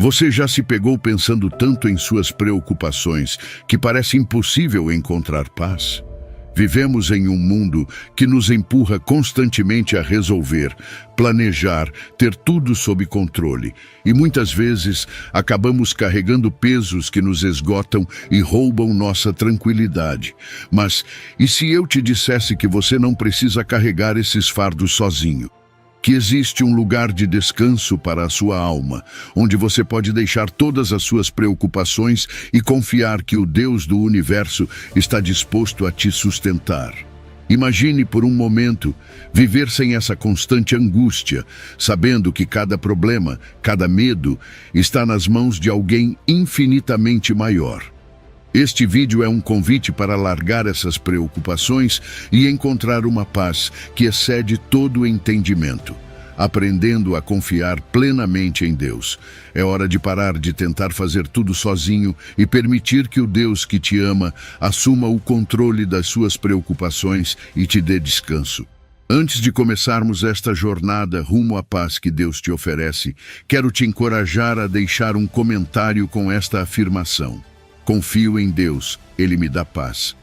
Você já se pegou pensando tanto em suas preocupações que parece impossível encontrar paz? Vivemos em um mundo que nos empurra constantemente a resolver, planejar, ter tudo sob controle. E muitas vezes acabamos carregando pesos que nos esgotam e roubam nossa tranquilidade. Mas e se eu te dissesse que você não precisa carregar esses fardos sozinho? Que existe um lugar de descanso para a sua alma, onde você pode deixar todas as suas preocupações e confiar que o Deus do universo está disposto a te sustentar. Imagine por um momento viver sem essa constante angústia, sabendo que cada problema, cada medo, está nas mãos de alguém infinitamente maior. Este vídeo é um convite para largar essas preocupações e encontrar uma paz que excede todo o entendimento, aprendendo a confiar plenamente em Deus. É hora de parar de tentar fazer tudo sozinho e permitir que o Deus que te ama assuma o controle das suas preocupações e te dê descanso. Antes de começarmos esta jornada rumo à paz que Deus te oferece, quero te encorajar a deixar um comentário com esta afirmação: confio em Deus, Ele me dá paz.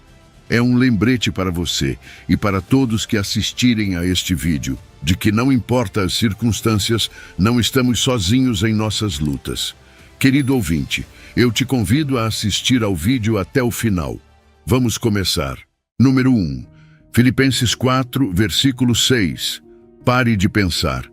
É um lembrete para você e para todos que assistirem a este vídeo, de que não importa as circunstâncias, não estamos sozinhos em nossas lutas. Querido ouvinte, eu te convido a assistir ao vídeo até o final. Vamos começar. Número 1. Filipenses 4, versículo 6. Pare de pensar,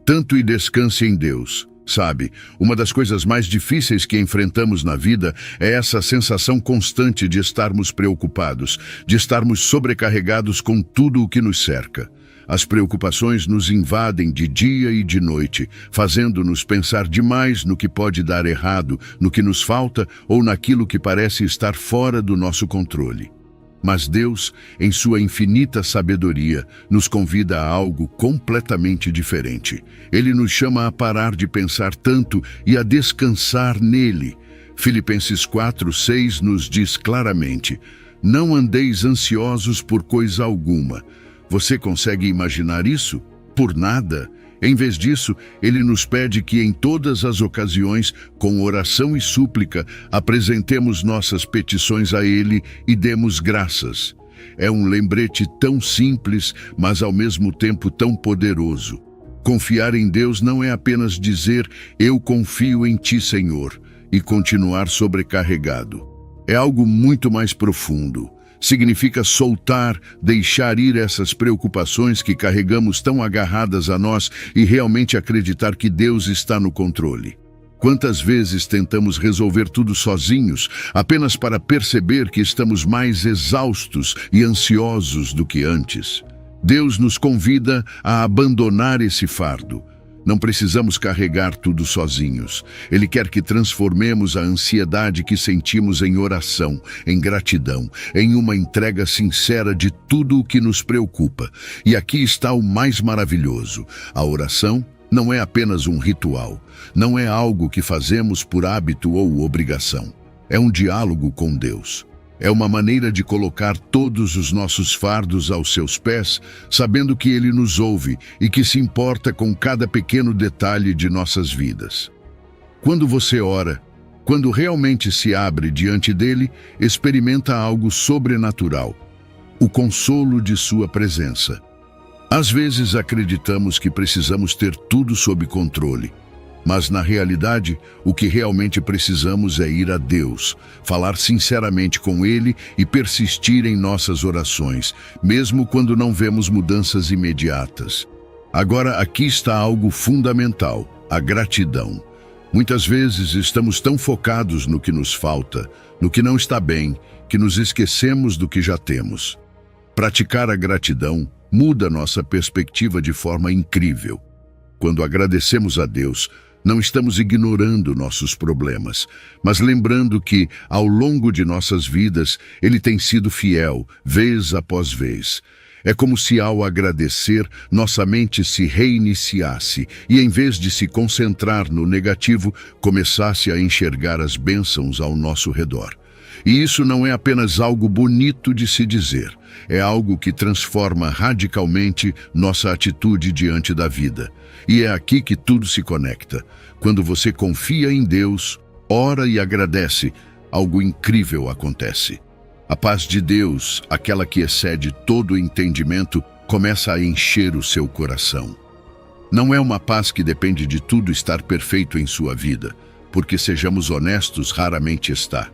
tanto e descanse em Deus. Sabe, uma das coisas mais difíceis que enfrentamos na vida é essa sensação constante de estarmos preocupados, de estarmos sobrecarregados com tudo o que nos cerca. As preocupações nos invadem de dia e de noite, fazendo-nos pensar demais no que pode dar errado, no que nos falta ou naquilo que parece estar fora do nosso controle. Mas Deus, em sua infinita sabedoria, nos convida a algo completamente diferente. Ele nos chama a parar de pensar tanto e a descansar nele. Filipenses 4:6 nos diz claramente: não andeis ansiosos por coisa alguma. Você consegue imaginar isso? Por nada. Em vez disso, ele nos pede que em todas as ocasiões, com oração e súplica, apresentemos nossas petições a ele e demos graças. É um lembrete tão simples, mas ao mesmo tempo tão poderoso. Confiar em Deus não é apenas dizer "eu confio em ti, Senhor", e continuar sobrecarregado. É algo muito mais profundo. Significa soltar, deixar ir essas preocupações que carregamos tão agarradas a nós e realmente acreditar que Deus está no controle. Quantas vezes tentamos resolver tudo sozinhos, apenas para perceber que estamos mais exaustos e ansiosos do que antes? Deus nos convida a abandonar esse fardo. Não precisamos carregar tudo sozinhos. Ele quer que transformemos a ansiedade que sentimos em oração, em gratidão, em uma entrega sincera de tudo o que nos preocupa. E aqui está o mais maravilhoso: a oração não é apenas um ritual, não é algo que fazemos por hábito ou obrigação. É um diálogo com Deus. É uma maneira de colocar todos os nossos fardos aos seus pés, sabendo que Ele nos ouve e que se importa com cada pequeno detalhe de nossas vidas. Quando você ora, quando realmente se abre diante dele, experimenta algo sobrenatural: o consolo de sua presença. Às vezes acreditamos que precisamos ter tudo sob controle. Mas, na realidade, o que realmente precisamos é ir a Deus, falar sinceramente com Ele e persistir em nossas orações, mesmo quando não vemos mudanças imediatas. Agora, aqui está algo fundamental: a gratidão. Muitas vezes estamos tão focados no que nos falta, no que não está bem, que nos esquecemos do que já temos. Praticar a gratidão muda nossa perspectiva de forma incrível. Quando agradecemos a Deus, não estamos ignorando nossos problemas, mas lembrando que, ao longo de nossas vidas, Ele tem sido fiel, vez após vez. É como se, ao agradecer, nossa mente se reiniciasse e, em vez de se concentrar no negativo, começasse a enxergar as bênçãos ao nosso redor. E isso não é apenas algo bonito de se dizer. é algo que transforma radicalmente nossa atitude diante da vida. E é aqui que tudo se conecta. Quando você confia em Deus, ora e agradece, algo incrível acontece. A paz de Deus, aquela que excede todo o entendimento, começa a encher o seu coração. Não é uma paz que depende de tudo estar perfeito em sua vida, porque, sejamos honestos, raramente está.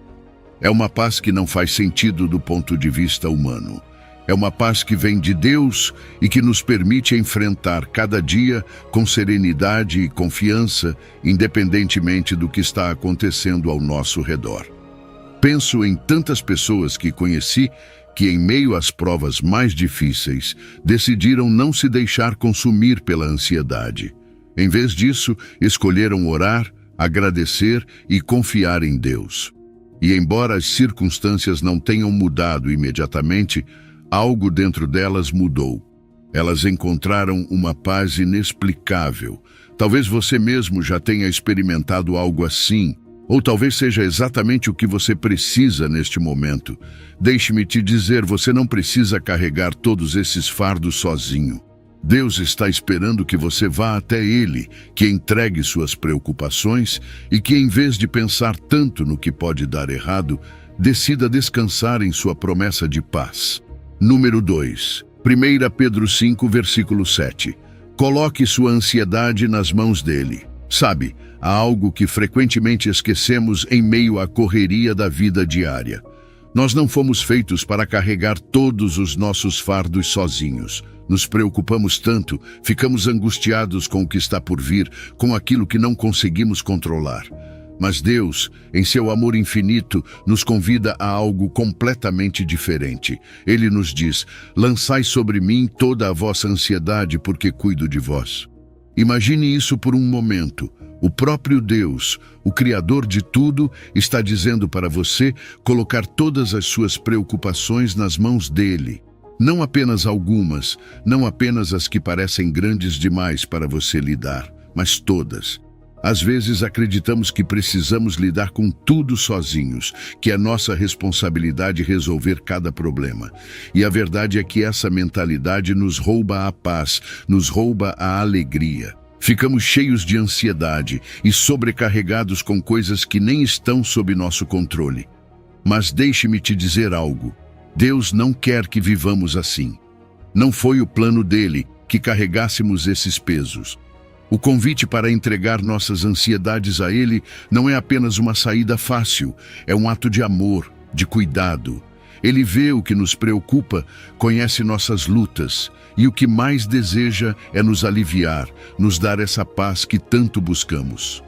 É uma paz que não faz sentido do ponto de vista humano. É uma paz que vem de Deus e que nos permite enfrentar cada dia com serenidade e confiança, independentemente do que está acontecendo ao nosso redor. Penso em tantas pessoas que conheci que, em meio às provas mais difíceis, decidiram não se deixar consumir pela ansiedade. Em vez disso, escolheram orar, agradecer e confiar em Deus. E embora as circunstâncias não tenham mudado imediatamente, algo dentro delas mudou. Elas encontraram uma paz inexplicável. Talvez você mesmo já tenha experimentado algo assim, ou talvez seja exatamente o que você precisa neste momento. Deixe-me te dizer, você não precisa carregar todos esses fardos sozinho. Deus está esperando que você vá até Ele, que entregue suas preocupações e que, em vez de pensar tanto no que pode dar errado, decida descansar em sua promessa de paz. Número 2. 1 Pedro 5, versículo 7. Coloque sua ansiedade nas mãos dele. Sabe, há algo que frequentemente esquecemos em meio à correria da vida diária. Nós não fomos feitos para carregar todos os nossos fardos sozinhos. Nos preocupamos tanto, ficamos angustiados com o que está por vir, com aquilo que não conseguimos controlar. Mas Deus, em seu amor infinito, nos convida a algo completamente diferente. Ele nos diz: lançai sobre mim toda a vossa ansiedade, porque cuido de vós. Imagine isso por um momento. O próprio Deus, o Criador de tudo, está dizendo para você colocar todas as suas preocupações nas mãos dele. Não apenas algumas, não apenas as que parecem grandes demais para você lidar, mas todas. Às vezes acreditamos que precisamos lidar com tudo sozinhos, que é nossa responsabilidade resolver cada problema. E a verdade é que essa mentalidade nos rouba a paz, nos rouba a alegria. Ficamos cheios de ansiedade e sobrecarregados com coisas que nem estão sob nosso controle. Mas deixe-me te dizer algo. Deus não quer que vivamos assim. Não foi o plano dele que carregássemos esses pesos. O convite para entregar nossas ansiedades a Ele não é apenas uma saída fácil, é um ato de amor, de cuidado. Ele vê o que nos preocupa, conhece nossas lutas, e o que mais deseja é nos aliviar, nos dar essa paz que tanto buscamos.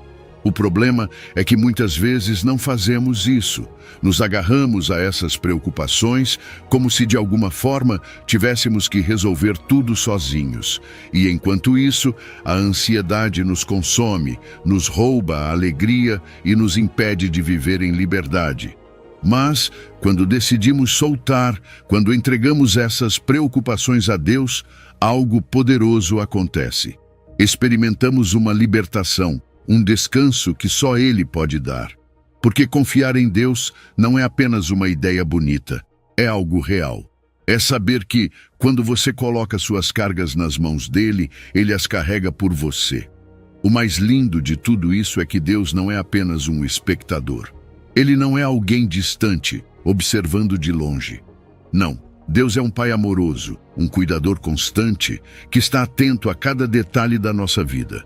O problema é que muitas vezes não fazemos isso. Nos agarramos a essas preocupações como se de alguma forma tivéssemos que resolver tudo sozinhos. E enquanto isso, a ansiedade nos consome, nos rouba a alegria e nos impede de viver em liberdade. Mas, quando decidimos soltar, quando entregamos essas preocupações a Deus, algo poderoso acontece. Experimentamos uma libertação, um descanso que só Ele pode dar. Porque confiar em Deus não é apenas uma ideia bonita, é algo real. É saber que, quando você coloca suas cargas nas mãos dele, ele as carrega por você. O mais lindo de tudo isso é que Deus não é apenas um espectador. Ele não é alguém distante, observando de longe. Não, Deus é um Pai amoroso, um cuidador constante, que está atento a cada detalhe da nossa vida.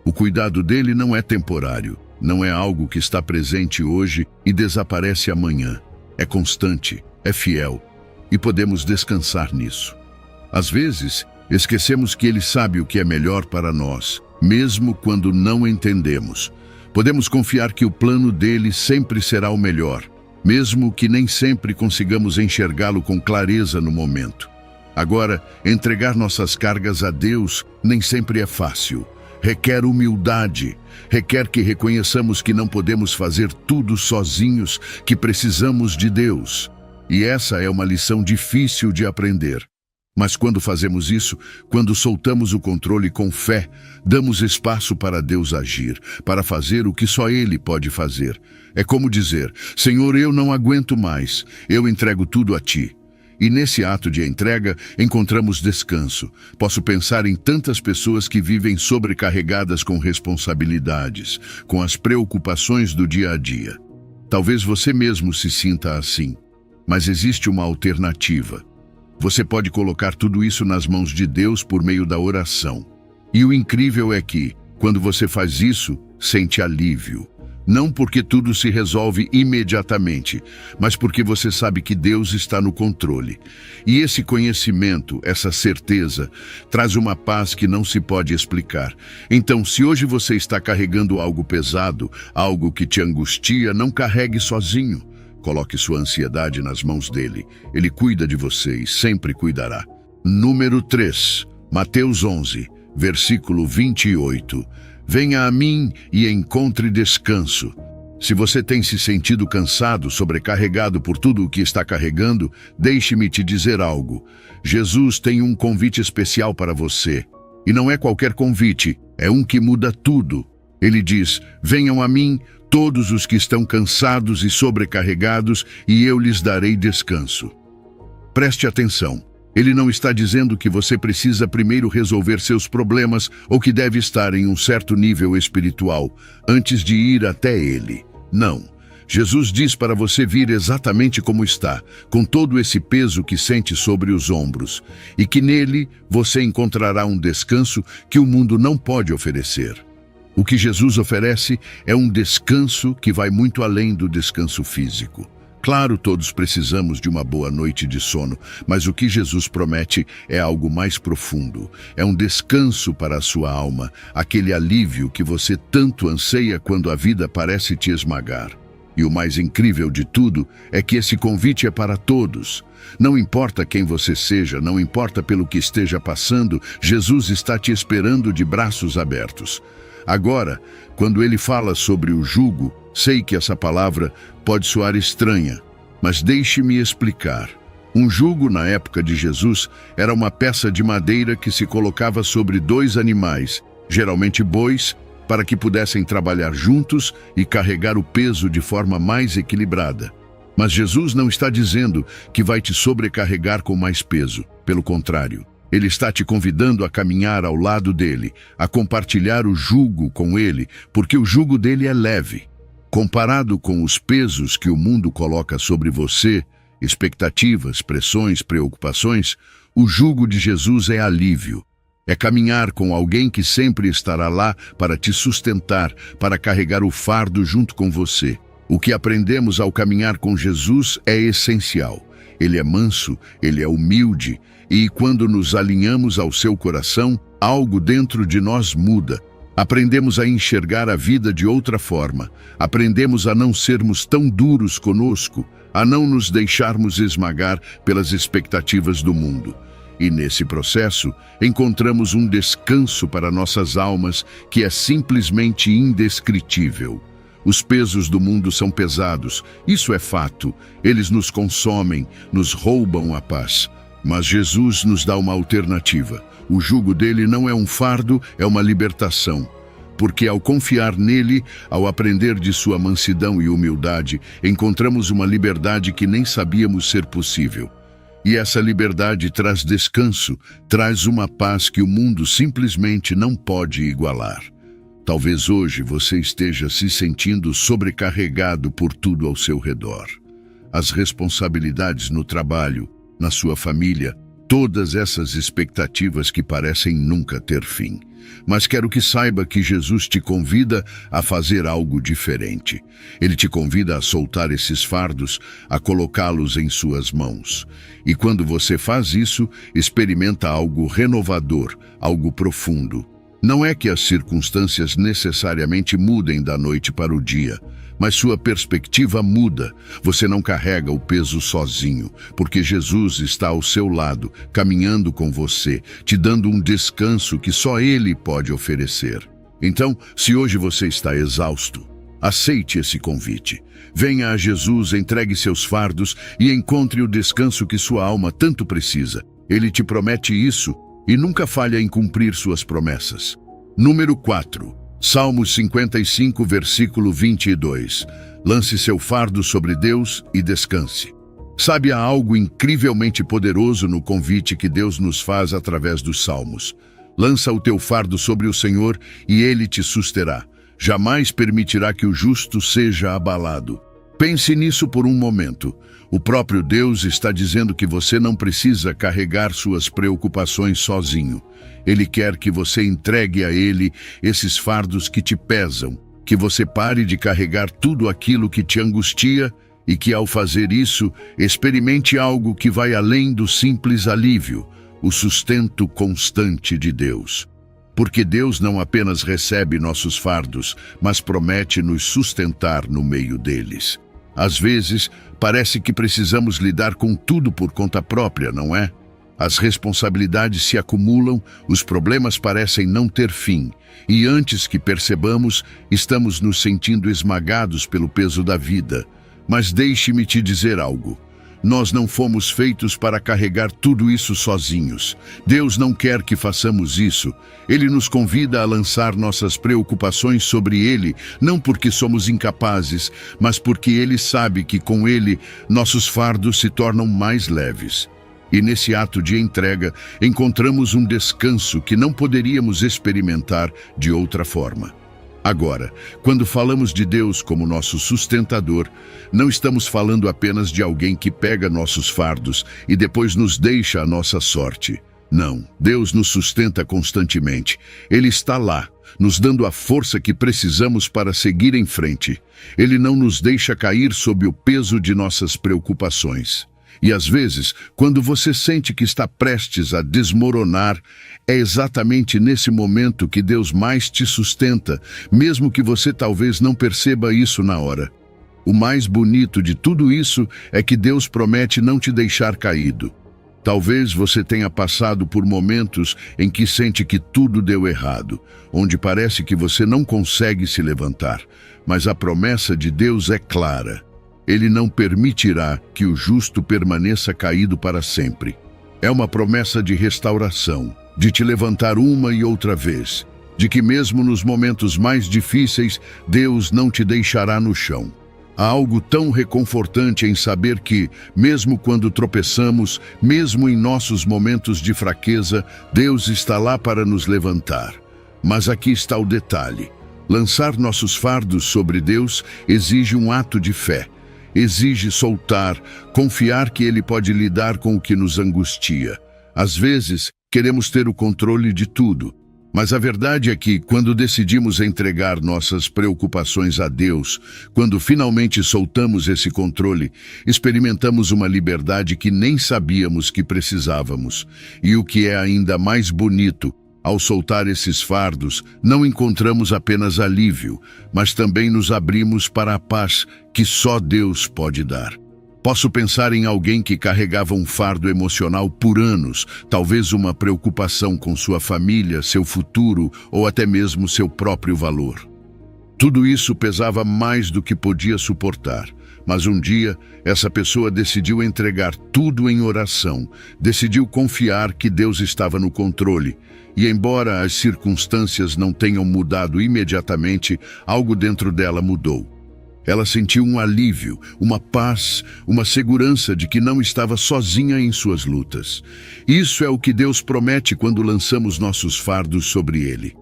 O cuidado dele não é temporário, não é algo que está presente hoje e desaparece amanhã. É constante, é fiel, e podemos descansar nisso. Às vezes, esquecemos que ele sabe o que é melhor para nós, mesmo quando não entendemos. Podemos confiar que o plano dele sempre será o melhor, mesmo que nem sempre consigamos enxergá-lo com clareza no momento. Agora, entregar nossas cargas a Deus nem sempre é fácil. Requer humildade, requer que reconheçamos que não podemos fazer tudo sozinhos, que precisamos de Deus. E essa é uma lição difícil de aprender. Mas quando fazemos isso, quando soltamos o controle com fé, damos espaço para Deus agir, para fazer o que só Ele pode fazer. É como dizer: Senhor, eu não aguento mais, eu entrego tudo a Ti. E nesse ato de entrega, encontramos descanso. Posso pensar em tantas pessoas que vivem sobrecarregadas com responsabilidades, com as preocupações do dia a dia. Talvez você mesmo se sinta assim, mas existe uma alternativa. Você pode colocar tudo isso nas mãos de Deus por meio da oração. E o incrível é que, quando você faz isso, sente alívio. Não porque tudo se resolve imediatamente, mas porque você sabe que Deus está no controle. E esse conhecimento, essa certeza, traz uma paz que não se pode explicar. Então, se hoje você está carregando algo pesado, algo que te angustia, não carregue sozinho. Coloque sua ansiedade nas mãos dele. Ele cuida de você e sempre cuidará. Número 3, Mateus 11, versículo 28. Venha a mim e encontre descanso. Se você tem se sentido cansado, sobrecarregado por tudo o que está carregando, deixe-me te dizer algo. Jesus tem um convite especial para você. E não é qualquer convite, é um que muda tudo. Ele diz: venham a mim, todos os que estão cansados e sobrecarregados, e eu lhes darei descanso. Preste atenção. Ele não está dizendo que você precisa primeiro resolver seus problemas ou que deve estar em um certo nível espiritual antes de ir até ele. Não. Jesus diz para você vir exatamente como está, com todo esse peso que sente sobre os ombros, e que nele você encontrará um descanso que o mundo não pode oferecer. O que Jesus oferece é um descanso que vai muito além do descanso físico. Claro, todos precisamos de uma boa noite de sono, mas o que Jesus promete é algo mais profundo. É um descanso para a sua alma, aquele alívio que você tanto anseia quando a vida parece te esmagar. E o mais incrível de tudo é que esse convite é para todos. Não importa quem você seja, não importa pelo que esteja passando, Jesus está te esperando de braços abertos. Agora, quando ele fala sobre o jugo, sei que essa palavra pode soar estranha, mas deixe-me explicar. Um jugo, na época de Jesus, era uma peça de madeira que se colocava sobre dois animais, geralmente bois, para que pudessem trabalhar juntos e carregar o peso de forma mais equilibrada. Mas Jesus não está dizendo que vai te sobrecarregar com mais peso. Pelo contrário, ele está te convidando a caminhar ao lado dele, a compartilhar o jugo com ele, porque o jugo dele é leve. Comparado com os pesos que o mundo coloca sobre você, expectativas, pressões, preocupações, o jugo de Jesus é alívio. É caminhar com alguém que sempre estará lá para te sustentar, para carregar o fardo junto com você. O que aprendemos ao caminhar com Jesus é essencial. Ele é manso, ele é humilde, e quando nos alinhamos ao seu coração, algo dentro de nós muda. Aprendemos a enxergar a vida de outra forma. Aprendemos a não sermos tão duros conosco, a não nos deixarmos esmagar pelas expectativas do mundo. E nesse processo, encontramos um descanso para nossas almas que é simplesmente indescritível. Os pesos do mundo são pesados, isso é fato. Eles nos consomem, nos roubam a paz. Mas Jesus nos dá uma alternativa. O jugo dele não é um fardo, é uma libertação. Porque ao confiar nele, ao aprender de sua mansidão e humildade, encontramos uma liberdade que nem sabíamos ser possível. E essa liberdade traz descanso, traz uma paz que o mundo simplesmente não pode igualar. Talvez hoje você esteja se sentindo sobrecarregado por tudo ao seu redor. As responsabilidades no trabalho, na sua família, todas essas expectativas que parecem nunca ter fim. Mas quero que saiba que Jesus te convida a fazer algo diferente. Ele te convida a soltar esses fardos, a colocá-los em suas mãos. E quando você faz isso, experimenta algo renovador, algo profundo. Não é que as circunstâncias necessariamente mudem da noite para o dia, mas sua perspectiva muda. Você não carrega o peso sozinho, porque Jesus está ao seu lado, caminhando com você, te dando um descanso que só Ele pode oferecer. Então, se hoje você está exausto, aceite esse convite. Venha a Jesus, entregue seus fardos e encontre o descanso que sua alma tanto precisa. Ele te promete isso e nunca falha em cumprir suas promessas. Número 4. Salmos 55, versículo 22. Lance seu fardo sobre Deus e descanse. Sabe, há algo incrivelmente poderoso no convite que Deus nos faz através dos Salmos. Lança o teu fardo sobre o Senhor e Ele te susterá. Jamais permitirá que o justo seja abalado. Pense nisso por um momento. O próprio Deus está dizendo que você não precisa carregar suas preocupações sozinho. Ele quer que você entregue a Ele esses fardos que te pesam, que você pare de carregar tudo aquilo que te angustia e que, ao fazer isso, experimente algo que vai além do simples alívio, o sustento constante de Deus. Porque Deus não apenas recebe nossos fardos, mas promete nos sustentar no meio deles. Às vezes, parece que precisamos lidar com tudo por conta própria, não é? As responsabilidades se acumulam, os problemas parecem não ter fim, e antes que percebamos, estamos nos sentindo esmagados pelo peso da vida. Mas deixe-me te dizer algo. Nós não fomos feitos para carregar tudo isso sozinhos. Deus não quer que façamos isso. Ele nos convida a lançar nossas preocupações sobre Ele, não porque somos incapazes, mas porque Ele sabe que com Ele nossos fardos se tornam mais leves. E nesse ato de entrega, encontramos um descanso que não poderíamos experimentar de outra forma. Agora, quando falamos de Deus como nosso sustentador, não estamos falando apenas de alguém que pega nossos fardos e depois nos deixa à nossa sorte. Não, Deus nos sustenta constantemente. Ele está lá, nos dando a força que precisamos para seguir em frente. Ele não nos deixa cair sob o peso de nossas preocupações. E às vezes, quando você sente que está prestes a desmoronar, é exatamente nesse momento que Deus mais te sustenta, mesmo que você talvez não perceba isso na hora. O mais bonito de tudo isso é que Deus promete não te deixar caído. Talvez você tenha passado por momentos em que sente que tudo deu errado, onde parece que você não consegue se levantar, mas a promessa de Deus é clara. Ele não permitirá que o justo permaneça caído para sempre. É uma promessa de restauração, de te levantar uma e outra vez, de que mesmo nos momentos mais difíceis, Deus não te deixará no chão. Há algo tão reconfortante em saber que, mesmo quando tropeçamos, mesmo em nossos momentos de fraqueza, Deus está lá para nos levantar. Mas aqui está o detalhe. Lançar nossos fardos sobre Deus exige um ato de fé. Exige soltar, confiar que Ele pode lidar com o que nos angustia. Às vezes, queremos ter o controle de tudo, mas a verdade é que, quando decidimos entregar nossas preocupações a Deus, quando finalmente soltamos esse controle, experimentamos uma liberdade que nem sabíamos que precisávamos. E o que é ainda mais bonito, ao soltar esses fardos, não encontramos apenas alívio, mas também nos abrimos para a paz que só Deus pode dar. Posso pensar em alguém que carregava um fardo emocional por anos, talvez uma preocupação com sua família, seu futuro ou até mesmo seu próprio valor. Tudo isso pesava mais do que podia suportar. Mas um dia, essa pessoa decidiu entregar tudo em oração, decidiu confiar que Deus estava no controle. E embora as circunstâncias não tenham mudado imediatamente, algo dentro dela mudou. Ela sentiu um alívio, uma paz, uma segurança de que não estava sozinha em suas lutas. Isso é o que Deus promete quando lançamos nossos fardos sobre Ele.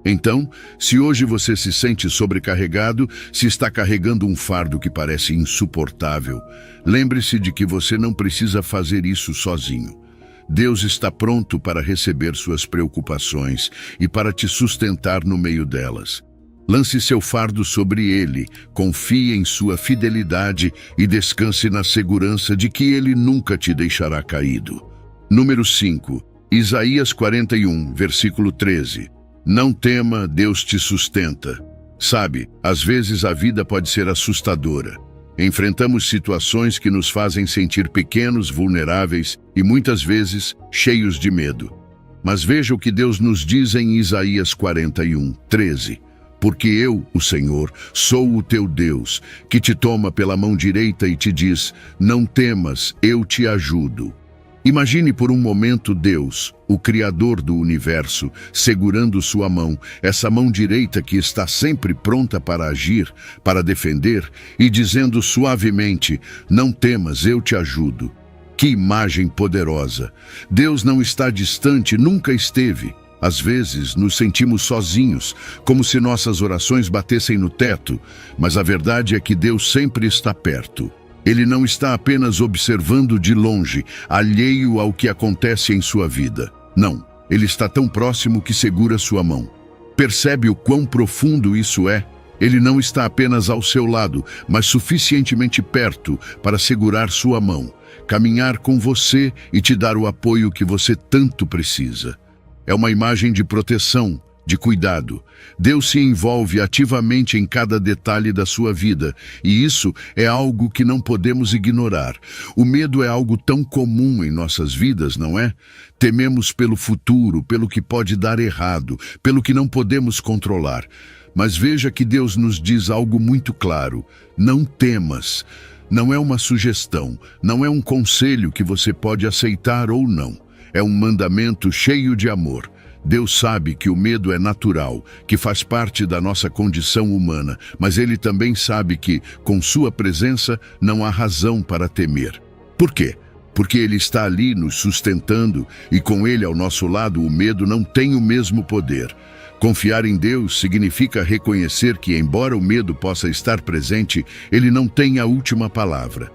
Então, se hoje você se sente sobrecarregado, se está carregando um fardo que parece insuportável, lembre-se de que você não precisa fazer isso sozinho. Deus está pronto para receber suas preocupações e para te sustentar no meio delas. Lance seu fardo sobre Ele, confie em sua fidelidade e descanse na segurança de que Ele nunca te deixará caído. Número 5, Isaías 41, versículo 13. Não tema, Deus te sustenta. Sabe, às vezes a vida pode ser assustadora. Enfrentamos situações que nos fazem sentir pequenos, vulneráveis e muitas vezes cheios de medo. Mas veja o que Deus nos diz em Isaías 41, 13. Porque eu, o Senhor, sou o teu Deus, que te toma pela mão direita e te diz: não temas, eu te ajudo. Imagine por um momento Deus, o Criador do universo, segurando sua mão, essa mão direita que está sempre pronta para agir, para defender, e dizendo suavemente: não temas, eu te ajudo. Que imagem poderosa! Deus não está distante, nunca esteve. Às vezes nos sentimos sozinhos, como se nossas orações batessem no teto, mas a verdade é que Deus sempre está perto. Ele não está apenas observando de longe, alheio ao que acontece em sua vida. Não, ele está tão próximo que segura sua mão. Percebe o quão profundo isso é? Ele não está apenas ao seu lado, mas suficientemente perto para segurar sua mão, caminhar com você e te dar o apoio que você tanto precisa. É uma imagem de proteção, de cuidado. Deus se envolve ativamente em cada detalhe da sua vida, e isso é algo que não podemos ignorar. O medo é algo tão comum em nossas vidas, não é? Tememos pelo futuro, pelo que pode dar errado, pelo que não podemos controlar. Mas veja que Deus nos diz algo muito claro: não temas. Não é uma sugestão, não é um conselho que você pode aceitar ou não. É um mandamento cheio de amor. Deus sabe que o medo é natural, que faz parte da nossa condição humana, mas Ele também sabe que, com sua presença, não há razão para temer. Por quê? Porque Ele está ali nos sustentando e com Ele ao nosso lado o medo não tem o mesmo poder. Confiar em Deus significa reconhecer que, embora o medo possa estar presente, Ele não tem a última palavra.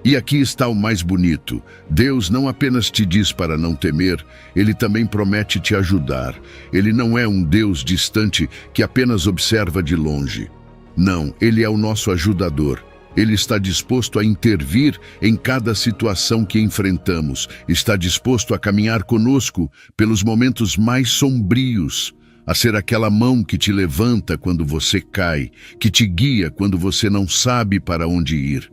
E aqui está o mais bonito: Deus não apenas te diz para não temer, Ele também promete te ajudar. Ele não é um Deus distante que apenas observa de longe. Não, Ele é o nosso ajudador. Ele está disposto a intervir em cada situação que enfrentamos, está disposto a caminhar conosco pelos momentos mais sombrios, a ser aquela mão que te levanta quando você cai, que te guia quando você não sabe para onde ir.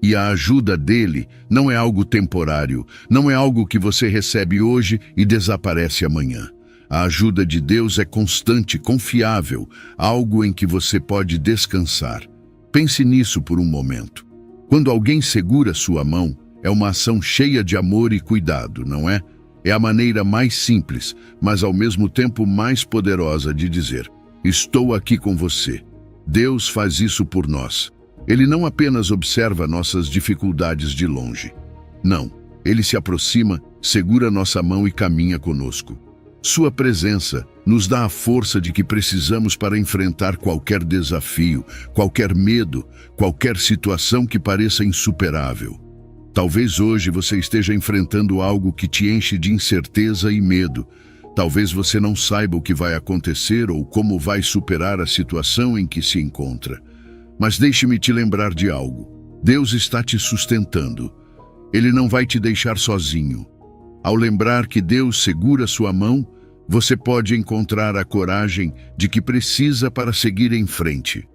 E a ajuda dele não é algo temporário, não é algo que você recebe hoje e desaparece amanhã. A ajuda de Deus é constante, confiável, algo em que você pode descansar. Pense nisso por um momento. Quando alguém segura sua mão, é uma ação cheia de amor e cuidado, não é? É a maneira mais simples, mas ao mesmo tempo mais poderosa de dizer: estou aqui com você. Deus faz isso por nós. Ele não apenas observa nossas dificuldades de longe. Não, Ele se aproxima, segura nossa mão e caminha conosco. Sua presença nos dá a força de que precisamos para enfrentar qualquer desafio, qualquer medo, qualquer situação que pareça insuperável. Talvez hoje você esteja enfrentando algo que te enche de incerteza e medo. Talvez você não saiba o que vai acontecer ou como vai superar a situação em que se encontra. Mas deixe-me te lembrar de algo. Deus está te sustentando. Ele não vai te deixar sozinho. Ao lembrar que Deus segura sua mão, você pode encontrar a coragem de que precisa para seguir em frente.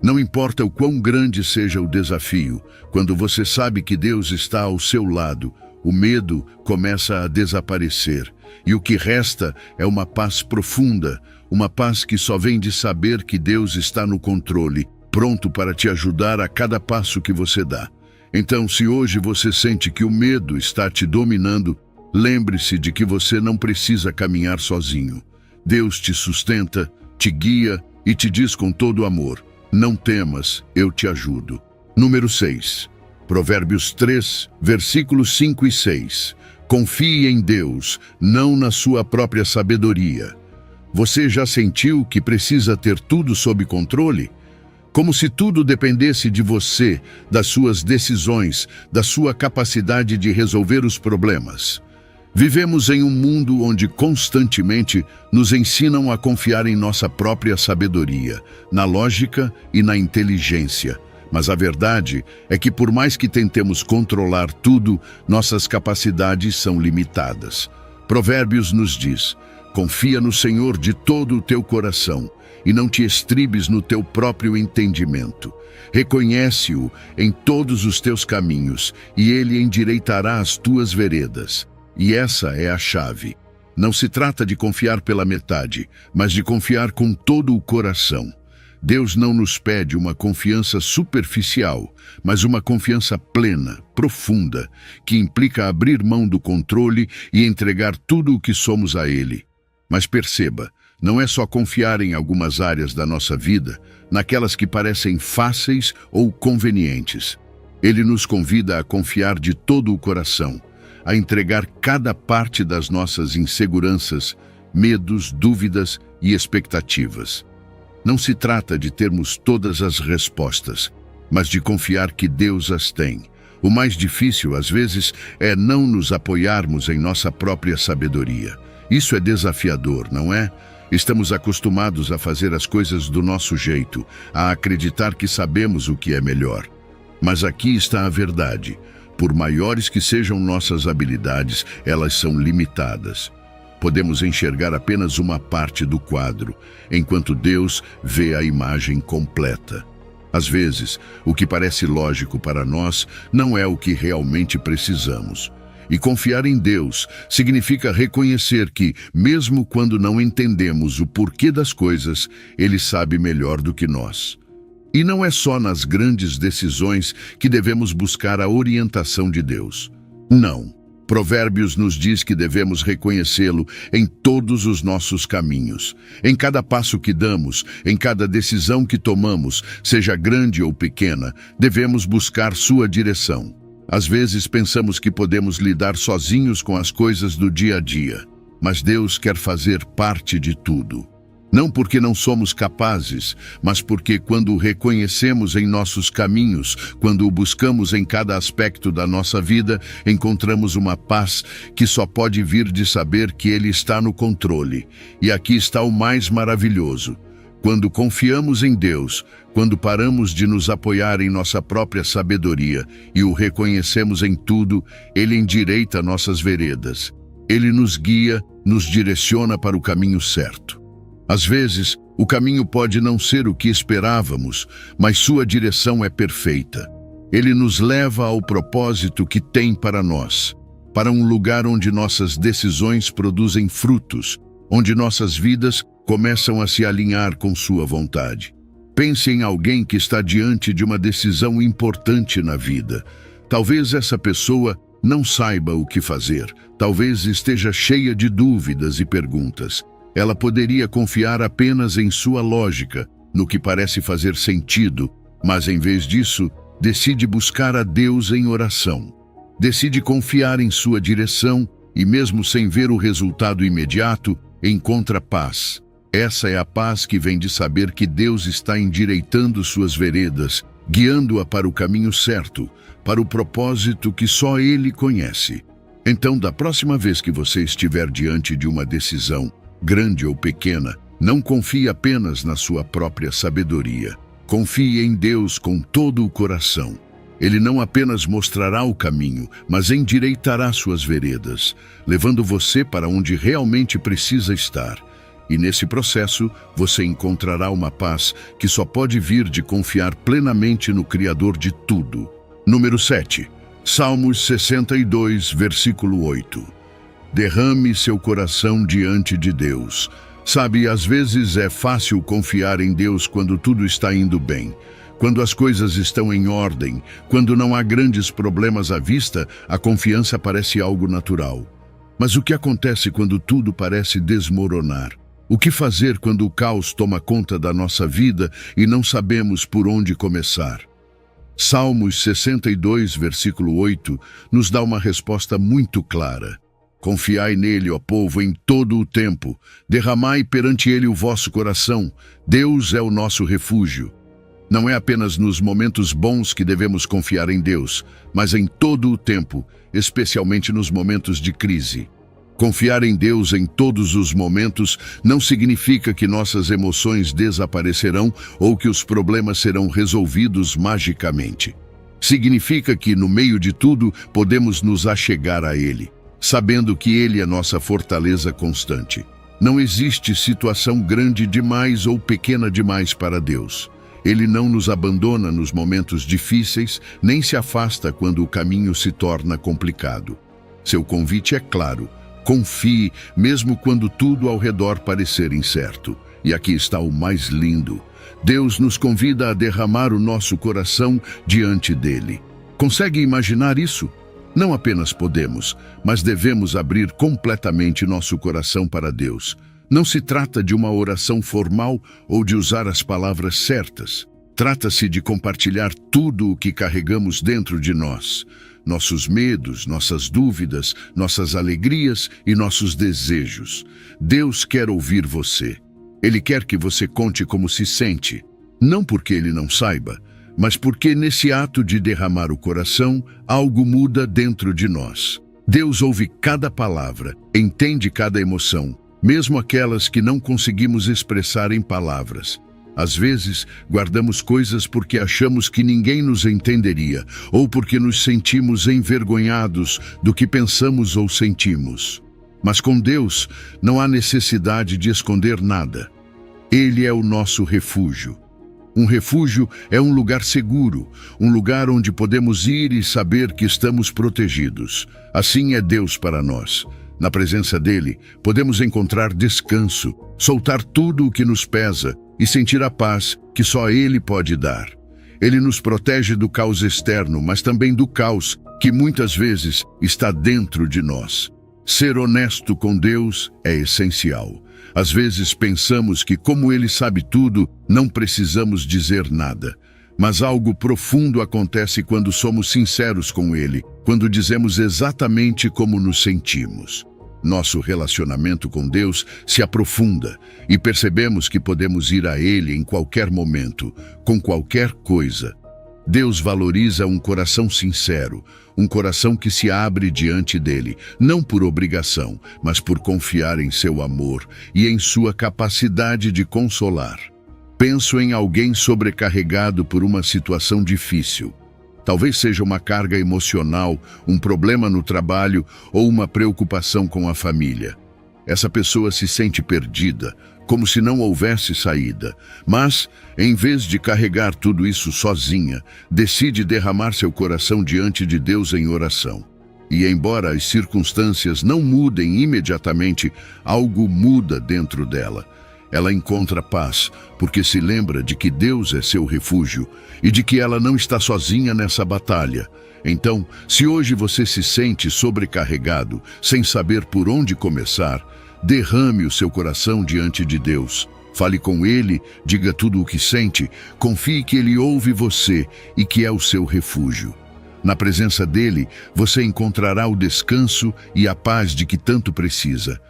Não importa o quão grande seja o desafio, quando você sabe que Deus está ao seu lado, o medo começa a desaparecer, e o que resta é uma paz profunda, uma paz que só vem de saber que Deus está no controle, pronto para te ajudar a cada passo que você dá. Então, se hoje você sente que o medo está te dominando, lembre-se de que você não precisa caminhar sozinho. Deus te sustenta, te guia e te diz com todo amor: não temas, eu te ajudo. Número 6. Provérbios 3, versículos 5 e 6. Confie em Deus, não na sua própria sabedoria. Você já sentiu que precisa ter tudo sob controle? Como se tudo dependesse de você, das suas decisões, da sua capacidade de resolver os problemas. Vivemos em um mundo onde constantemente nos ensinam a confiar em nossa própria sabedoria, na lógica e na inteligência. Mas a verdade é que, por mais que tentemos controlar tudo, nossas capacidades são limitadas. Provérbios nos diz: confia no Senhor de todo o teu coração e não te estribes no teu próprio entendimento. Reconhece-o em todos os teus caminhos e ele endireitará as tuas veredas. E essa é a chave. Não se trata de confiar pela metade, mas de confiar com todo o coração. Deus não nos pede uma confiança superficial, mas uma confiança plena, profunda, que implica abrir mão do controle e entregar tudo o que somos a Ele. Mas perceba, não é só confiar em algumas áreas da nossa vida, naquelas que parecem fáceis ou convenientes. Ele nos convida a confiar de todo o coração, a entregar cada parte das nossas inseguranças, medos, dúvidas e expectativas. Não se trata de termos todas as respostas, mas de confiar que Deus as tem. O mais difícil, às vezes, é não nos apoiarmos em nossa própria sabedoria. Isso é desafiador, não é? Estamos acostumados a fazer as coisas do nosso jeito, a acreditar que sabemos o que é melhor. Mas aqui está a verdade. Por maiores que sejam nossas habilidades, elas são limitadas. Podemos enxergar apenas uma parte do quadro, enquanto Deus vê a imagem completa. Às vezes, o que parece lógico para nós não é o que realmente precisamos. E confiar em Deus significa reconhecer que, mesmo quando não entendemos o porquê das coisas, Ele sabe melhor do que nós. E não é só nas grandes decisões que devemos buscar a orientação de Deus. Não. Provérbios nos diz que devemos reconhecê-lo em todos os nossos caminhos. Em cada passo que damos, em cada decisão que tomamos, seja grande ou pequena, devemos buscar sua direção. Às vezes pensamos que podemos lidar sozinhos com as coisas do dia a dia, mas Deus quer fazer parte de tudo. Não porque não somos capazes, mas porque quando o reconhecemos em nossos caminhos, quando o buscamos em cada aspecto da nossa vida, encontramos uma paz que só pode vir de saber que Ele está no controle. E aqui está o mais maravilhoso. Quando confiamos em Deus, quando paramos de nos apoiar em nossa própria sabedoria e o reconhecemos em tudo, Ele endireita nossas veredas. Ele nos guia, nos direciona para o caminho certo. Às vezes, o caminho pode não ser o que esperávamos, mas sua direção é perfeita. Ele nos leva ao propósito que tem para nós, para um lugar onde nossas decisões produzem frutos, onde nossas vidas começam a se alinhar com sua vontade. Pense em alguém que está diante de uma decisão importante na vida. Talvez essa pessoa não saiba o que fazer, talvez esteja cheia de dúvidas e perguntas. Ela poderia confiar apenas em sua lógica, no que parece fazer sentido, mas em vez disso, decide buscar a Deus em oração. Decide confiar em sua direção e, mesmo sem ver o resultado imediato, encontra paz. Essa é a paz que vem de saber que Deus está endireitando suas veredas, guiando-a para o caminho certo, para o propósito que só Ele conhece. Então, da próxima vez que você estiver diante de uma decisão, grande ou pequena, não confie apenas na sua própria sabedoria. Confie em Deus com todo o coração. Ele não apenas mostrará o caminho, mas endireitará suas veredas, levando você para onde realmente precisa estar. E nesse processo, você encontrará uma paz que só pode vir de confiar plenamente no Criador de tudo. Número 7. Salmos 62, versículo 8. Derrame seu coração diante de Deus. Sabe, às vezes é fácil confiar em Deus quando tudo está indo bem. Quando as coisas estão em ordem, quando não há grandes problemas à vista, a confiança parece algo natural. Mas o que acontece quando tudo parece desmoronar? O que fazer quando o caos toma conta da nossa vida e não sabemos por onde começar? Salmos 62, versículo 8, nos dá uma resposta muito clara. Confiai nele, ó povo, em todo o tempo. Derramai perante ele o vosso coração. Deus é o nosso refúgio. Não é apenas nos momentos bons que devemos confiar em Deus, mas em todo o tempo, especialmente nos momentos de crise. Confiar em Deus em todos os momentos não significa que nossas emoções desaparecerão ou que os problemas serão resolvidos magicamente. Significa que, no meio de tudo, podemos nos achegar a Ele, sabendo que Ele é nossa fortaleza constante. Não existe situação grande demais ou pequena demais para Deus. Ele não nos abandona nos momentos difíceis, nem se afasta quando o caminho se torna complicado. Seu convite é claro: confie, mesmo quando tudo ao redor parecer incerto. E aqui está o mais lindo. Deus nos convida a derramar o nosso coração diante dele. Consegue imaginar isso? Não apenas podemos, mas devemos abrir completamente nosso coração para Deus. Não se trata de uma oração formal ou de usar as palavras certas. Trata-se de compartilhar tudo o que carregamos dentro de nós. Nossos medos, nossas dúvidas, nossas alegrias e nossos desejos. Deus quer ouvir você. Ele quer que você conte como se sente. Não porque ele não saiba, mas porque nesse ato de derramar o coração, algo muda dentro de nós. Deus ouve cada palavra, entende cada emoção, mesmo aquelas que não conseguimos expressar em palavras. Às vezes, guardamos coisas porque achamos que ninguém nos entenderia, ou porque nos sentimos envergonhados do que pensamos ou sentimos. Mas com Deus, não há necessidade de esconder nada. Ele é o nosso refúgio. Um refúgio é um lugar seguro, um lugar onde podemos ir e saber que estamos protegidos. Assim é Deus para nós. Na presença dele, podemos encontrar descanso, soltar tudo o que nos pesa e sentir a paz que só ele pode dar. Ele nos protege do caos externo, mas também do caos que muitas vezes está dentro de nós. Ser honesto com Deus é essencial. Às vezes pensamos que, como ele sabe tudo, não precisamos dizer nada. Mas algo profundo acontece quando somos sinceros com ele, quando dizemos exatamente como nos sentimos. Nosso relacionamento com Deus se aprofunda e percebemos que podemos ir a ele em qualquer momento, com qualquer coisa. Deus valoriza um coração sincero, um coração que se abre diante dele, não por obrigação, mas por confiar em seu amor e em sua capacidade de consolar. Penso em alguém sobrecarregado por uma situação difícil. Talvez seja uma carga emocional, um problema no trabalho ou uma preocupação com a família. Essa pessoa se sente perdida, como se não houvesse saída. Mas, em vez de carregar tudo isso sozinha, decide derramar seu coração diante de Deus em oração. E embora as circunstâncias não mudem imediatamente, algo muda dentro dela. Ela encontra paz, porque se lembra de que Deus é seu refúgio e de que ela não está sozinha nessa batalha. Então, se hoje você se sente sobrecarregado, sem saber por onde começar, derrame o seu coração diante de Deus. Fale com Ele, diga tudo o que sente, confie que Ele ouve você e que é o seu refúgio. Na presença dele, você encontrará o descanso e a paz de que tanto precisa.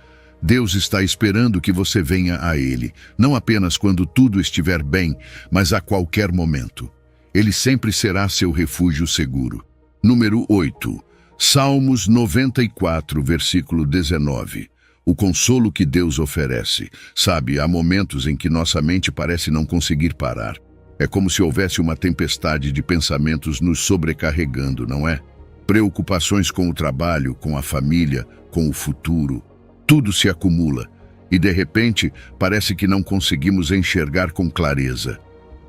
Deus está esperando que você venha a Ele, não apenas quando tudo estiver bem, mas a qualquer momento. Ele sempre será seu refúgio seguro. Número 8. Salmos 94, versículo 19. O consolo que Deus oferece. Sabe, há momentos em que nossa mente parece não conseguir parar. É como se houvesse uma tempestade de pensamentos nos sobrecarregando, não é? Preocupações com o trabalho, com a família, com o futuro. Tudo se acumula e, de repente, parece que não conseguimos enxergar com clareza.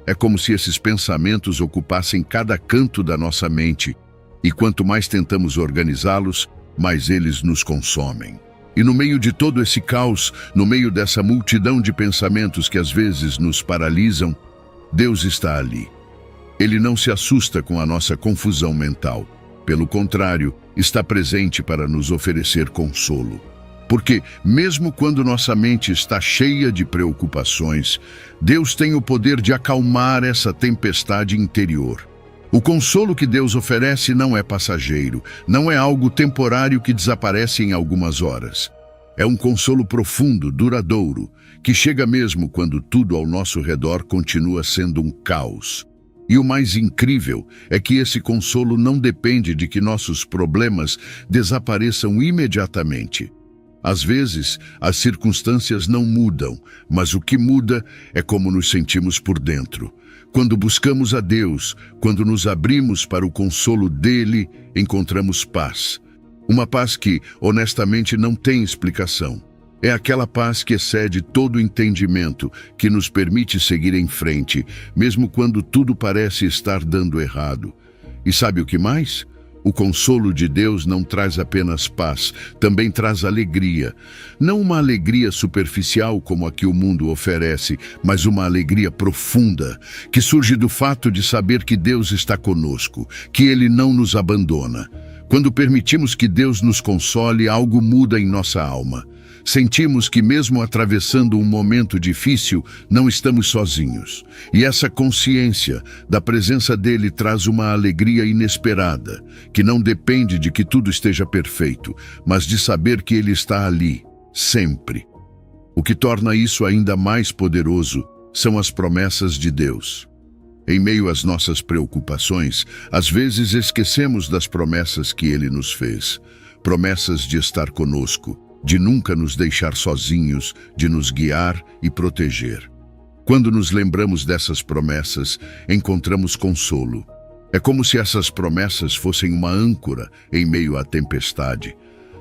É como se esses pensamentos ocupassem cada canto da nossa mente e quanto mais tentamos organizá-los, mais eles nos consomem. E no meio de todo esse caos, no meio dessa multidão de pensamentos que às vezes nos paralisam, Deus está ali. Ele não se assusta com a nossa confusão mental. Pelo contrário, está presente para nos oferecer consolo. Porque, mesmo quando nossa mente está cheia de preocupações, Deus tem o poder de acalmar essa tempestade interior. O consolo que Deus oferece não é passageiro, não é algo temporário que desaparece em algumas horas. É um consolo profundo, duradouro, que chega mesmo quando tudo ao nosso redor continua sendo um caos. E o mais incrível é que esse consolo não depende de que nossos problemas desapareçam imediatamente. Às vezes, as circunstâncias não mudam, mas o que muda é como nos sentimos por dentro. Quando buscamos a Deus, quando nos abrimos para o consolo dele, encontramos paz. Uma paz que, honestamente, não tem explicação. É aquela paz que excede todo entendimento, que nos permite seguir em frente, mesmo quando tudo parece estar dando errado. E sabe o que mais? O consolo de Deus não traz apenas paz, também traz alegria. Não uma alegria superficial como a que o mundo oferece, mas uma alegria profunda, que surge do fato de saber que Deus está conosco, que Ele não nos abandona. Quando permitimos que Deus nos console, algo muda em nossa alma. Sentimos que mesmo atravessando um momento difícil, não estamos sozinhos. E essa consciência da presença dele traz uma alegria inesperada, que não depende de que tudo esteja perfeito, mas de saber que ele está ali, sempre. O que torna isso ainda mais poderoso são as promessas de Deus. Em meio às nossas preocupações, às vezes esquecemos das promessas que ele nos fez. Promessas de estar conosco, de nunca nos deixar sozinhos, de nos guiar e proteger. Quando nos lembramos dessas promessas, encontramos consolo. É como se essas promessas fossem uma âncora em meio à tempestade.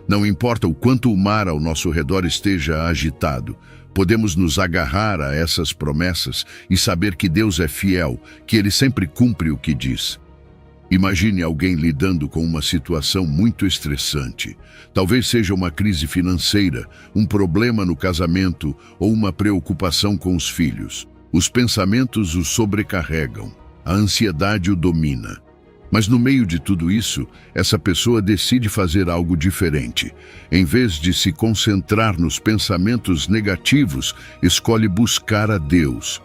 Não importa o quanto o mar ao nosso redor esteja agitado, podemos nos agarrar a essas promessas e saber que Deus é fiel, que Ele sempre cumpre o que diz. Imagine alguém lidando com uma situação muito estressante. Talvez seja uma crise financeira, um problema no casamento ou uma preocupação com os filhos. Os pensamentos o sobrecarregam, a ansiedade o domina. Mas no meio de tudo isso, essa pessoa decide fazer algo diferente. Em vez de se concentrar nos pensamentos negativos, escolhe buscar a Deus.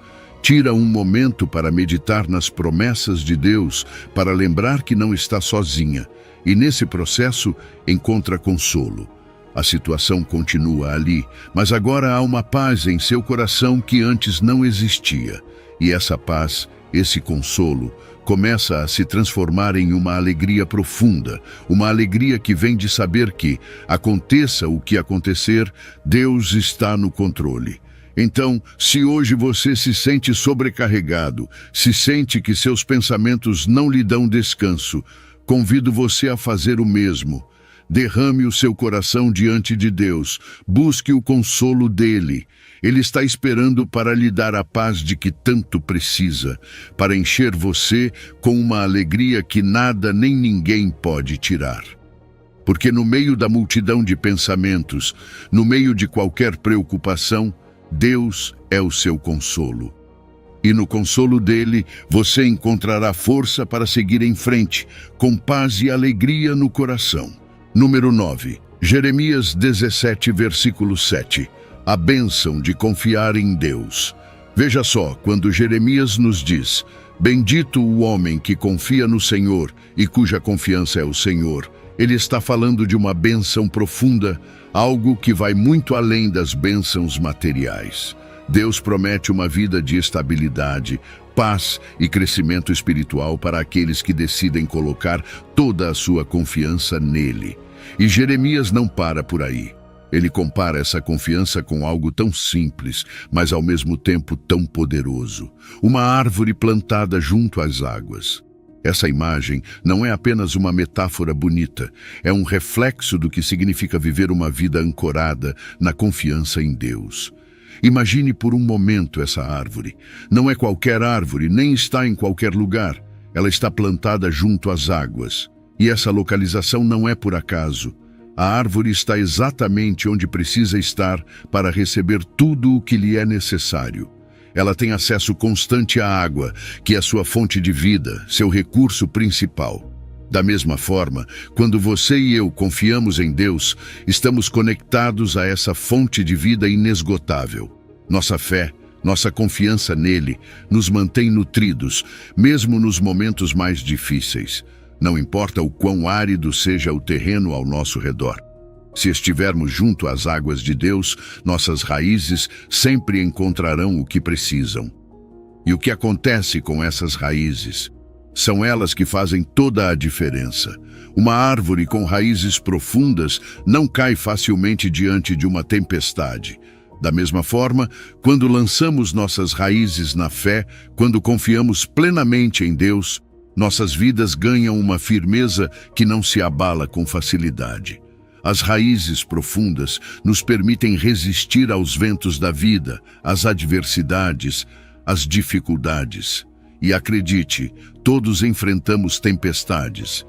Tira um momento para meditar nas promessas de Deus, para lembrar que não está sozinha, e nesse processo encontra consolo. A situação continua ali, mas agora há uma paz em seu coração que antes não existia. E essa paz, esse consolo, começa a se transformar em uma alegria profunda, uma alegria que vem de saber que, aconteça o que acontecer, Deus está no controle. Então, se hoje você se sente sobrecarregado, se sente que seus pensamentos não lhe dão descanso, convido você a fazer o mesmo. Derrame o seu coração diante de Deus, busque o consolo dele. Ele está esperando para lhe dar a paz de que tanto precisa, para encher você com uma alegria que nada nem ninguém pode tirar. Porque no meio da multidão de pensamentos, no meio de qualquer preocupação, Deus é o seu consolo. E no consolo dele, você encontrará força para seguir em frente, com paz e alegria no coração. Número 9. Jeremias 17, versículo 7. A bênção de confiar em Deus. Veja só, quando Jeremias nos diz: bendito o homem que confia no Senhor e cuja confiança é o Senhor. Ele está falando de uma bênção profunda, algo que vai muito além das bênçãos materiais. Deus promete uma vida de estabilidade, paz e crescimento espiritual para aqueles que decidem colocar toda a sua confiança nele. E Jeremias não para por aí. Ele compara essa confiança com algo tão simples, mas ao mesmo tempo tão poderoso. Uma árvore plantada junto às águas. Essa imagem não é apenas uma metáfora bonita, é um reflexo do que significa viver uma vida ancorada na confiança em Deus. Imagine por um momento essa árvore. Não é qualquer árvore, nem está em qualquer lugar. Ela está plantada junto às águas. E essa localização não é por acaso. A árvore está exatamente onde precisa estar para receber tudo o que lhe é necessário. Ela tem acesso constante à água, que é sua fonte de vida, seu recurso principal. Da mesma forma, quando você e eu confiamos em Deus, estamos conectados a essa fonte de vida inesgotável. Nossa fé, nossa confiança nele, nos mantém nutridos, mesmo nos momentos mais difíceis. Não importa o quão árido seja o terreno ao nosso redor. Se estivermos junto às águas de Deus, nossas raízes sempre encontrarão o que precisam. E o que acontece com essas raízes? São elas que fazem toda a diferença. Uma árvore com raízes profundas não cai facilmente diante de uma tempestade. Da mesma forma, quando lançamos nossas raízes na fé, quando confiamos plenamente em Deus, nossas vidas ganham uma firmeza que não se abala com facilidade. As raízes profundas nos permitem resistir aos ventos da vida, às adversidades, às dificuldades. E acredite, todos enfrentamos tempestades.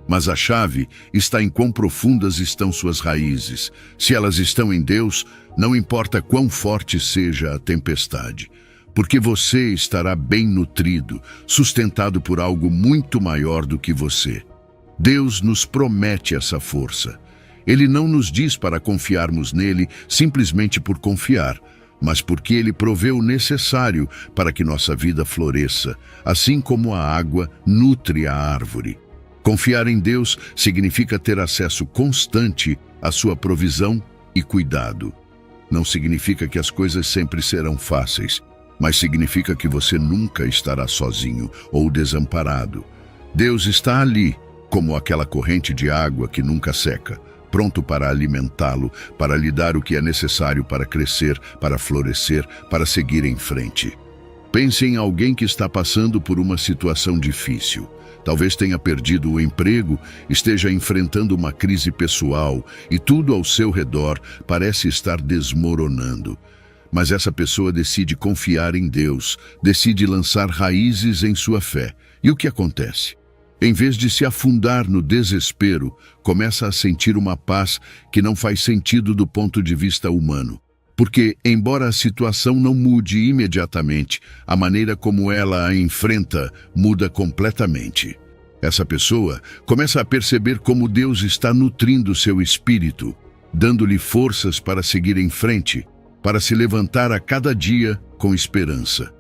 Mas a chave está em quão profundas estão suas raízes. Se elas estão em Deus, não importa quão forte seja a tempestade, porque você estará bem nutrido, sustentado por algo muito maior do que você. Deus nos promete essa força. Ele não nos diz para confiarmos nele simplesmente por confiar, mas porque ele provê o necessário para que nossa vida floresça, assim como a água nutre a árvore. Confiar em Deus significa ter acesso constante à sua provisão e cuidado. Não significa que as coisas sempre serão fáceis, mas significa que você nunca estará sozinho ou desamparado. Deus está ali, como aquela corrente de água que nunca seca, pronto para alimentá-lo, para lhe dar o que é necessário para crescer, para florescer, para seguir em frente. Pense em alguém que está passando por uma situação difícil. Talvez tenha perdido o emprego, esteja enfrentando uma crise pessoal e tudo ao seu redor parece estar desmoronando. Mas essa pessoa decide confiar em Deus, decide lançar raízes em sua fé. E o que acontece? Em vez de se afundar no desespero, começa a sentir uma paz que não faz sentido do ponto de vista humano. Porque, embora a situação não mude imediatamente, a maneira como ela a enfrenta muda completamente. Essa pessoa começa a perceber como Deus está nutrindo seu espírito, dando-lhe forças para seguir em frente, para se levantar a cada dia com esperança.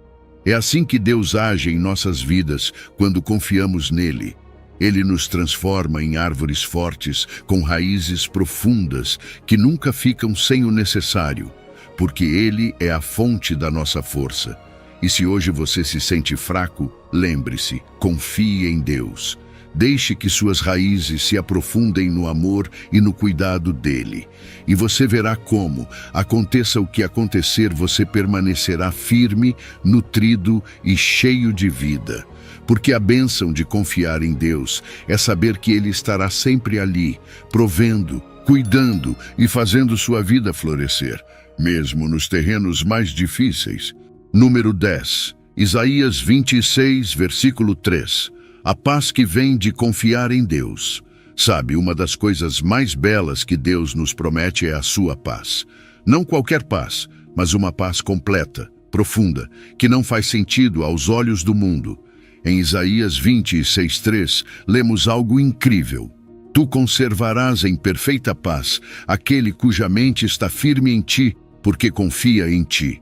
É assim que Deus age em nossas vidas quando confiamos nele. Ele nos transforma em árvores fortes, com raízes profundas, que nunca ficam sem o necessário, porque ele é a fonte da nossa força. E se hoje você se sente fraco, lembre-se, confie em Deus. Deixe que suas raízes se aprofundem no amor e no cuidado dele. E você verá como, aconteça o que acontecer, você permanecerá firme, nutrido e cheio de vida. Porque a bênção de confiar em Deus é saber que ele estará sempre ali, provendo, cuidando e fazendo sua vida florescer, mesmo nos terrenos mais difíceis. Número 10, Isaías 26, versículo 3. A paz que vem de confiar em Deus. Sabe, uma das coisas mais belas que Deus nos promete é a sua paz. Não qualquer paz, mas uma paz completa, profunda, que não faz sentido aos olhos do mundo. Em Isaías 26:3, lemos algo incrível. Tu conservarás em perfeita paz aquele cuja mente está firme em ti, porque confia em ti.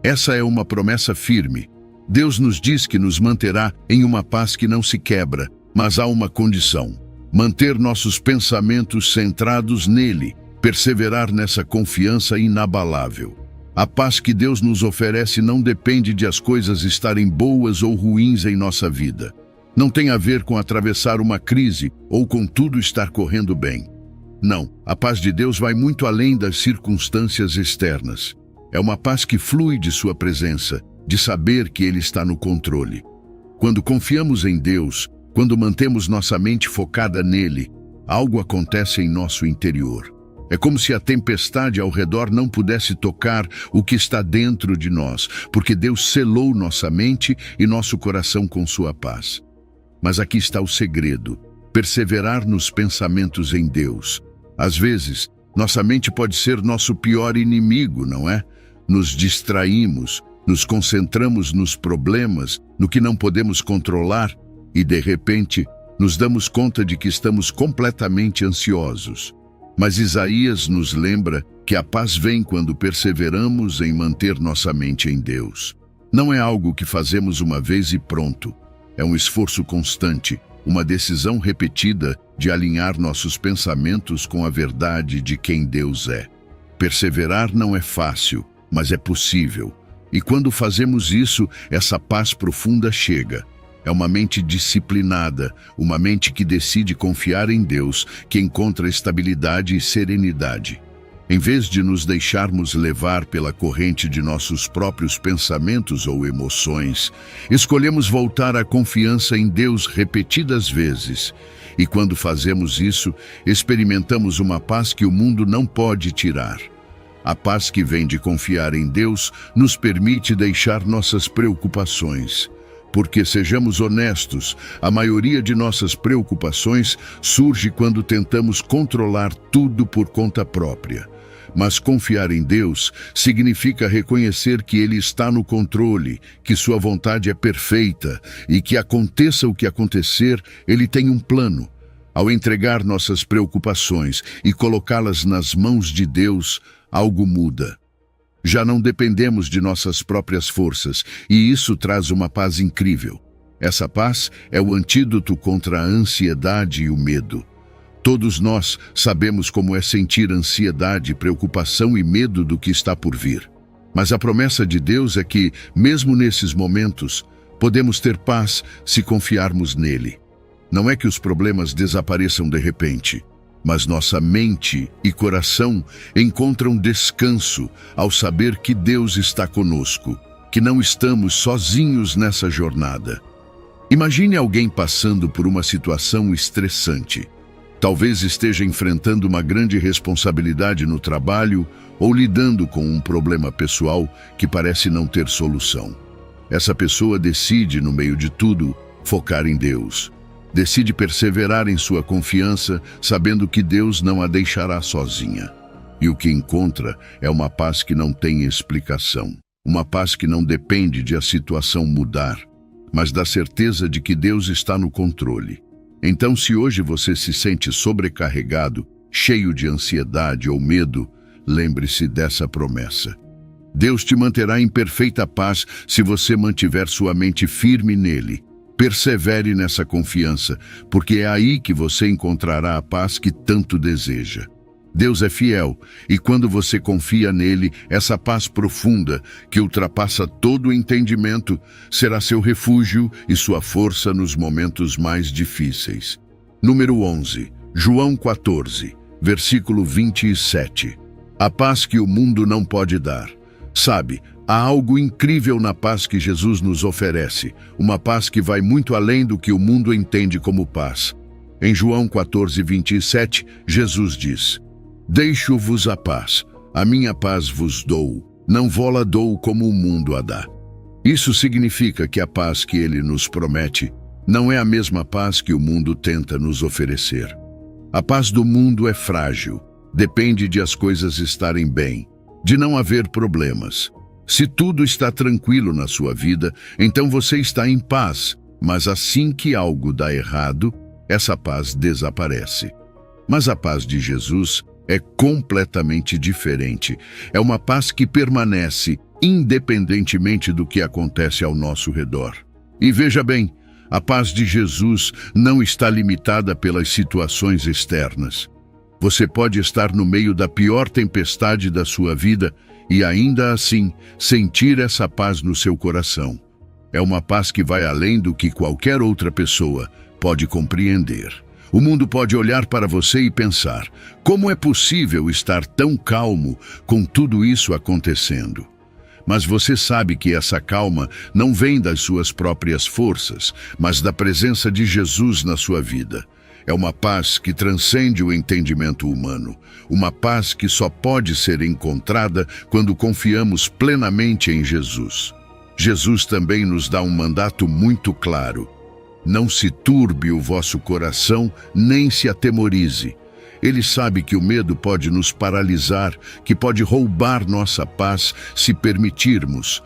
Essa é uma promessa firme. Deus nos diz que nos manterá em uma paz que não se quebra, mas há uma condição: manter nossos pensamentos centrados nele, perseverar nessa confiança inabalável. A paz que Deus nos oferece não depende de as coisas estarem boas ou ruins em nossa vida. Não tem a ver com atravessar uma crise ou com tudo estar correndo bem. Não, a paz de Deus vai muito além das circunstâncias externas. É uma paz que flui de sua presença, de saber que ele está no controle. Quando confiamos em Deus, quando mantemos nossa mente focada nele, algo acontece em nosso interior. É como se a tempestade ao redor não pudesse tocar o que está dentro de nós, porque Deus selou nossa mente e nosso coração com sua paz. Mas aqui está o segredo: perseverar nos pensamentos em Deus. Às vezes, nossa mente pode ser nosso pior inimigo, não é? Nos distraímos, nos concentramos nos problemas, no que não podemos controlar, e de repente, nos damos conta de que estamos completamente ansiosos. Mas Isaías nos lembra que a paz vem quando perseveramos em manter nossa mente em Deus. Não é algo que fazemos uma vez e pronto. É um esforço constante, uma decisão repetida de alinhar nossos pensamentos com a verdade de quem Deus é. Perseverar não é fácil, mas é possível. E quando fazemos isso, essa paz profunda chega. É uma mente disciplinada, uma mente que decide confiar em Deus, que encontra estabilidade e serenidade. Em vez de nos deixarmos levar pela corrente de nossos próprios pensamentos ou emoções, escolhemos voltar à confiança em Deus repetidas vezes. E quando fazemos isso, experimentamos uma paz que o mundo não pode tirar. A paz que vem de confiar em Deus nos permite deixar nossas preocupações, Porque, sejamos honestos, a maioria de nossas preocupações surge quando tentamos controlar tudo por conta própria. Mas confiar em Deus significa reconhecer que Ele está no controle, que sua vontade é perfeita e que aconteça o que acontecer, Ele tem um plano. Ao entregar nossas preocupações e colocá-las nas mãos de Deus, algo muda. Já não dependemos de nossas próprias forças, e isso traz uma paz incrível. Essa paz é o antídoto contra a ansiedade e o medo. Todos nós sabemos como é sentir ansiedade, preocupação e medo do que está por vir. Mas a promessa de Deus é que, mesmo nesses momentos, podemos ter paz se confiarmos nele. Não é que os problemas desapareçam de repente, mas nossa mente e coração encontram descanso ao saber que Deus está conosco, que não estamos sozinhos nessa jornada. Imagine alguém passando por uma situação estressante. Talvez esteja enfrentando uma grande responsabilidade no trabalho ou lidando com um problema pessoal que parece não ter solução. Essa pessoa decide, no meio de tudo, focar em Deus. Decide perseverar em sua confiança, sabendo que Deus não a deixará sozinha. E o que encontra é uma paz que não tem explicação. Uma paz que não depende de a situação mudar, mas da certeza de que Deus está no controle. Então, se hoje você se sente sobrecarregado, cheio de ansiedade ou medo, lembre-se dessa promessa. Deus te manterá em perfeita paz se você mantiver sua mente firme nele. Persevere nessa confiança, porque é aí que você encontrará a paz que tanto deseja. Deus é fiel, e quando você confia nele, essa paz profunda, que ultrapassa todo o entendimento, será seu refúgio e sua força nos momentos mais difíceis. Número 11, João 14, versículo 27. A paz que o mundo não pode dar. Sabe, há algo incrível na paz que Jesus nos oferece, uma paz que vai muito além do que o mundo entende como paz. Em João 14, 27, Jesus diz: Deixo-vos a paz, a minha paz vos dou, não vou-la dou como o mundo a dá. Isso significa que a paz que ele nos promete não é a mesma paz que o mundo tenta nos oferecer. A paz do mundo é frágil, depende de as coisas estarem bem, de não haver problemas. Se tudo está tranquilo na sua vida, então você está em paz, mas assim que algo dá errado, essa paz desaparece. Mas a paz de Jesus é completamente diferente. É uma paz que permanece independentemente do que acontece ao nosso redor. E veja bem, a paz de Jesus não está limitada pelas situações externas. Você pode estar no meio da pior tempestade da sua vida e ainda assim sentir essa paz no seu coração. É uma paz que vai além do que qualquer outra pessoa pode compreender. O mundo pode olhar para você e pensar: como é possível estar tão calmo com tudo isso acontecendo? Mas você sabe que essa calma não vem das suas próprias forças, mas da presença de Jesus na sua vida. É uma paz que transcende o entendimento humano, uma paz que só pode ser encontrada quando confiamos plenamente em Jesus. Jesus também nos dá um mandato muito claro: não se turbe o vosso coração, nem se atemorize. Ele sabe que o medo pode nos paralisar, que pode roubar nossa paz se permitirmos.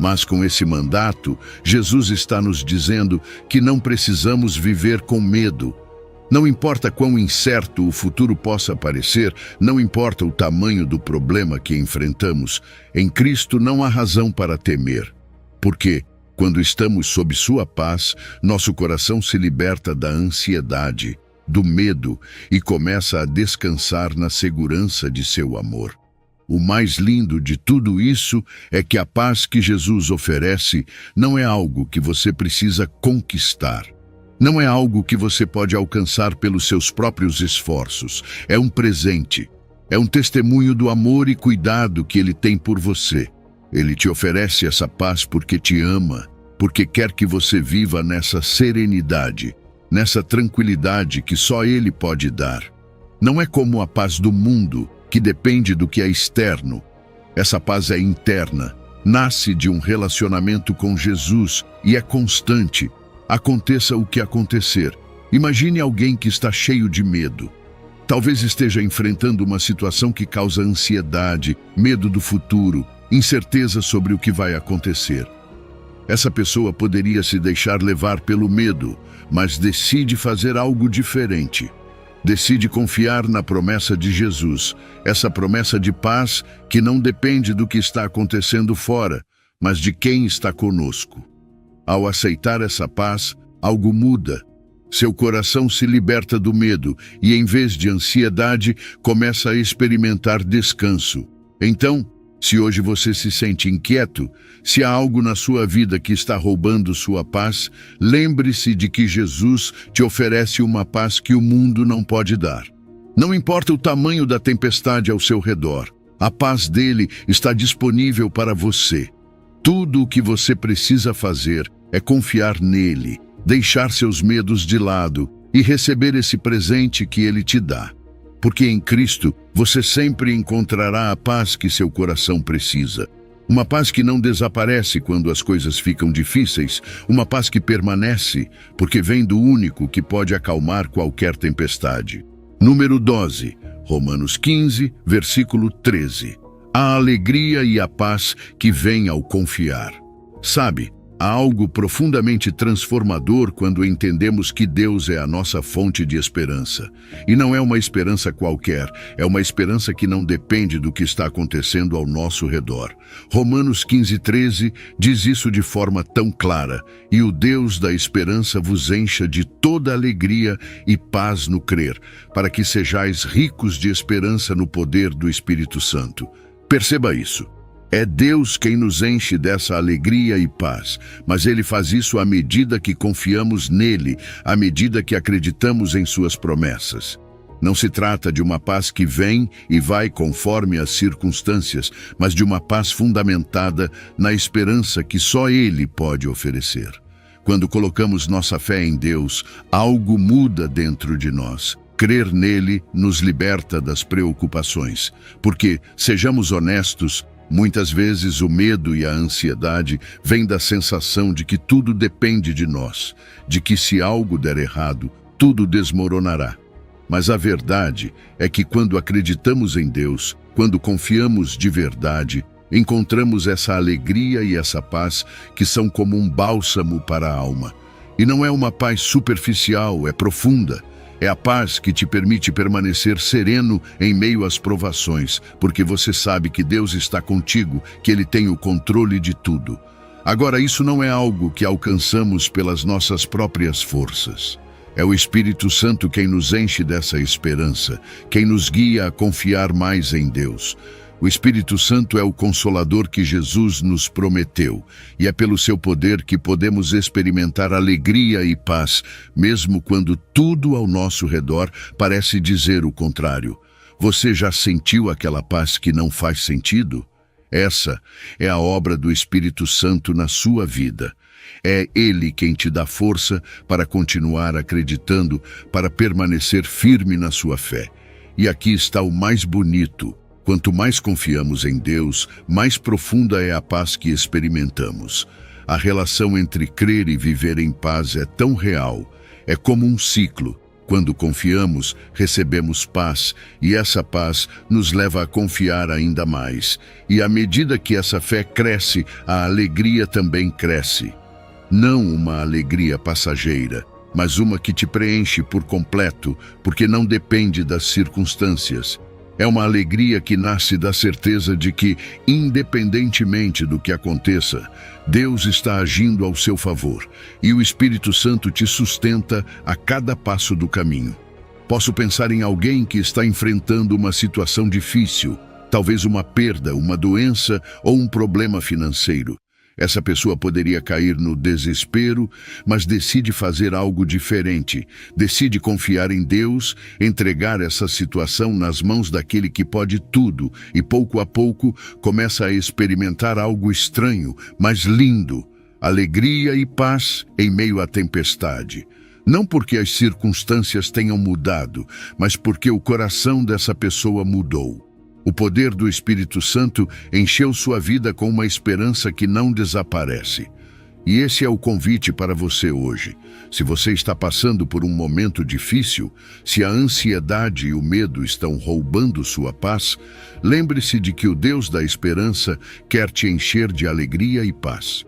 Mas com esse mandato, Jesus está nos dizendo que não precisamos viver com medo. Não importa quão incerto o futuro possa parecer, não importa o tamanho do problema que enfrentamos, em Cristo não há razão para temer. Porque, quando estamos sob sua paz, nosso coração se liberta da ansiedade, do medo e começa a descansar na segurança de seu amor. O mais lindo de tudo isso é que a paz que Jesus oferece não é algo que você precisa conquistar. Não é algo que você pode alcançar pelos seus próprios esforços. É um presente. É um testemunho do amor e cuidado que Ele tem por você. Ele te oferece essa paz porque te ama, porque quer que você viva nessa serenidade, nessa tranquilidade que só Ele pode dar. Não é como a paz do mundo, que depende do que é externo. Essa paz é interna, Nasce de um relacionamento com Jesus e é constante. Aconteça o que acontecer. Imagine alguém que está cheio de medo. Talvez esteja enfrentando uma situação que causa ansiedade, medo do futuro, incerteza sobre o que vai acontecer. Essa pessoa poderia se deixar levar pelo medo, mas decide fazer algo diferente. Decide confiar na promessa de Jesus, essa promessa de paz que não depende do que está acontecendo fora, mas de quem está conosco. Ao aceitar essa paz, algo muda. Seu coração se liberta do medo e, em vez de ansiedade, começa a experimentar descanso. Então, se hoje você se sente inquieto, se há algo na sua vida que está roubando sua paz, lembre-se de que Jesus te oferece uma paz que o mundo não pode dar. Não importa o tamanho da tempestade ao seu redor, a paz dele está disponível para você. Tudo o que você precisa fazer é confiar nele, deixar seus medos de lado e receber esse presente que ele te dá. Porque em Cristo você sempre encontrará a paz que seu coração precisa. Uma paz que não desaparece quando as coisas ficam difíceis, uma paz que permanece, porque vem do único que pode acalmar qualquer tempestade. Número 12, Romanos 15, versículo 13. A alegria e a paz que vem ao confiar. Sabe, há algo profundamente transformador quando entendemos que Deus é a nossa fonte de esperança. E não é uma esperança qualquer, é uma esperança que não depende do que está acontecendo ao nosso redor. Romanos 15:13 diz isso de forma tão clara: "E o Deus da esperança vos encha de toda alegria e paz no crer, para que sejais ricos de esperança no poder do Espírito Santo." Perceba isso. É Deus quem nos enche dessa alegria e paz, mas Ele faz isso à medida que confiamos nele, à medida que acreditamos em suas promessas. Não se trata de uma paz que vem e vai conforme as circunstâncias, mas de uma paz fundamentada na esperança que só Ele pode oferecer. Quando colocamos nossa fé em Deus, algo muda dentro de nós. Crer nele nos liberta das preocupações, porque, sejamos honestos, muitas vezes o medo e a ansiedade vêm da sensação de que tudo depende de nós, de que se algo der errado, tudo desmoronará. Mas a verdade é que quando acreditamos em Deus, quando confiamos de verdade, encontramos essa alegria e essa paz que são como um bálsamo para a alma. E não é uma paz superficial, é profunda. É a paz que te permite permanecer sereno em meio às provações, porque você sabe que Deus está contigo, que Ele tem o controle de tudo. Agora, isso não é algo que alcançamos pelas nossas próprias forças. É o Espírito Santo quem nos enche dessa esperança, quem nos guia a confiar mais em Deus. O Espírito Santo é o Consolador que Jesus nos prometeu, e é pelo seu poder que podemos experimentar alegria e paz, mesmo quando tudo ao nosso redor parece dizer o contrário. Você já sentiu aquela paz que não faz sentido? Essa é a obra do Espírito Santo na sua vida. É Ele quem te dá força para continuar acreditando, para permanecer firme na sua fé. E aqui está o mais bonito. Quanto mais confiamos em Deus, mais profunda é a paz que experimentamos. A relação entre crer e viver em paz é tão real. É como um ciclo. Quando confiamos, recebemos paz, e essa paz nos leva a confiar ainda mais. E à medida que essa fé cresce, a alegria também cresce. Não uma alegria passageira, mas uma que te preenche por completo, porque não depende das circunstâncias. É uma alegria que nasce da certeza de que, independentemente do que aconteça, Deus está agindo ao seu favor e o Espírito Santo te sustenta a cada passo do caminho. Posso pensar em alguém que está enfrentando uma situação difícil, talvez uma perda, uma doença ou um problema financeiro. Essa pessoa poderia cair no desespero, mas decide fazer algo diferente. Decide confiar em Deus, entregar essa situação nas mãos daquele que pode tudo e, pouco a pouco, começa a experimentar algo estranho, mas lindo. Alegria e paz em meio à tempestade. Não porque as circunstâncias tenham mudado, mas porque o coração dessa pessoa mudou. O poder do Espírito Santo encheu sua vida com uma esperança que não desaparece. E esse é o convite para você hoje. Se você está passando por um momento difícil, se a ansiedade e o medo estão roubando sua paz, lembre-se de que o Deus da esperança quer te encher de alegria e paz.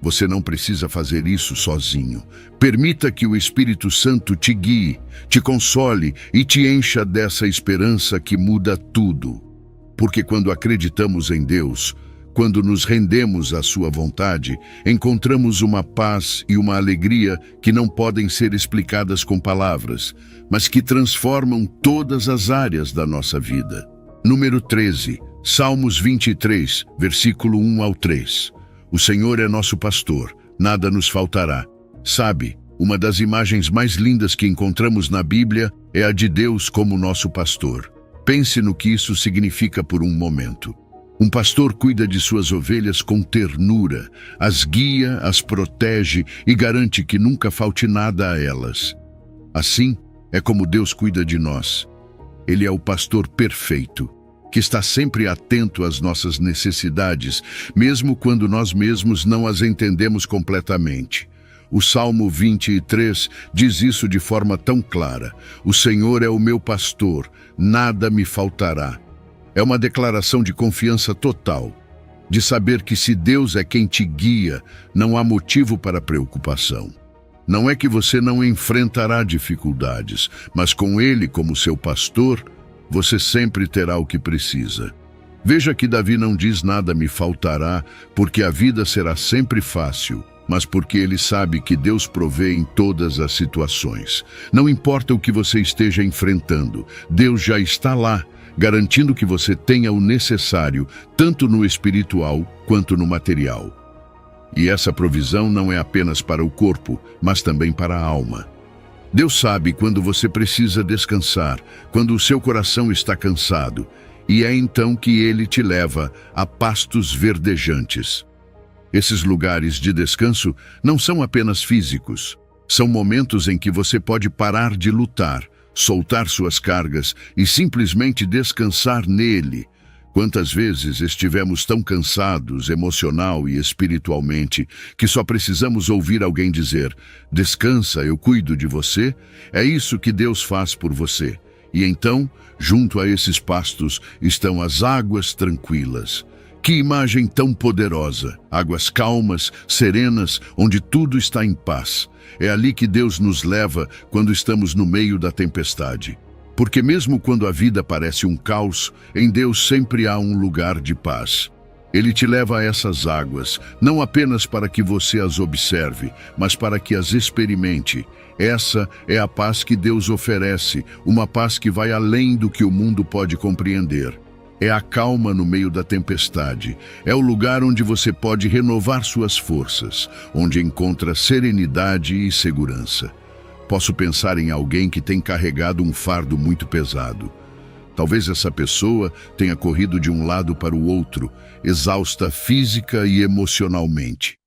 Você não precisa fazer isso sozinho. Permita que o Espírito Santo te guie, te console e te encha dessa esperança que muda tudo. Porque quando acreditamos em Deus, quando nos rendemos à sua vontade, encontramos uma paz e uma alegria que não podem ser explicadas com palavras, mas que transformam todas as áreas da nossa vida. Número 13, Salmos 23, versículo 1 ao 3. O Senhor é nosso pastor, nada nos faltará. Sabe, uma das imagens mais lindas que encontramos na Bíblia é a de Deus como nosso pastor. Pense no que isso significa por um momento. Um pastor cuida de suas ovelhas com ternura, as guia, as protege e garante que nunca falte nada a elas. Assim, é como Deus cuida de nós. Ele é o pastor perfeito, que está sempre atento às nossas necessidades, mesmo quando nós mesmos não as entendemos completamente. O Salmo 23 diz isso de forma tão clara: o Senhor é o meu pastor, nada me faltará. É uma declaração de confiança total, de saber que se Deus é quem te guia, não há motivo para preocupação. Não é que você não enfrentará dificuldades, mas com Ele como seu pastor, você sempre terá o que precisa. Veja que Davi não diz nada me faltará, porque a vida será sempre fácil, mas porque ele sabe que Deus provê em todas as situações. Não importa o que você esteja enfrentando, Deus já está lá, garantindo que você tenha o necessário, tanto no espiritual quanto no material. E essa provisão não é apenas para o corpo, mas também para a alma. Deus sabe quando você precisa descansar, quando o seu coração está cansado, e é então que Ele te leva a pastos verdejantes. Esses lugares de descanso não são apenas físicos, são momentos em que você pode parar de lutar, soltar suas cargas e simplesmente descansar nele. Quantas vezes estivemos tão cansados, emocional e espiritualmente, que só precisamos ouvir alguém dizer: descansa, eu cuido de você? É isso que Deus faz por você. E então, junto a esses pastos, estão as águas tranquilas. Que imagem tão poderosa! Águas calmas, serenas, onde tudo está em paz. É ali que Deus nos leva quando estamos no meio da tempestade. Porque mesmo quando a vida parece um caos, em Deus sempre há um lugar de paz. Ele te leva a essas águas, não apenas para que você as observe, mas para que as experimente. Essa é a paz que Deus oferece, uma paz que vai além do que o mundo pode compreender. É a calma no meio da tempestade. É o lugar onde você pode renovar suas forças, onde encontra serenidade e segurança. Posso pensar em alguém que tem carregado um fardo muito pesado. Talvez essa pessoa tenha corrido de um lado para o outro, exausta física e emocionalmente.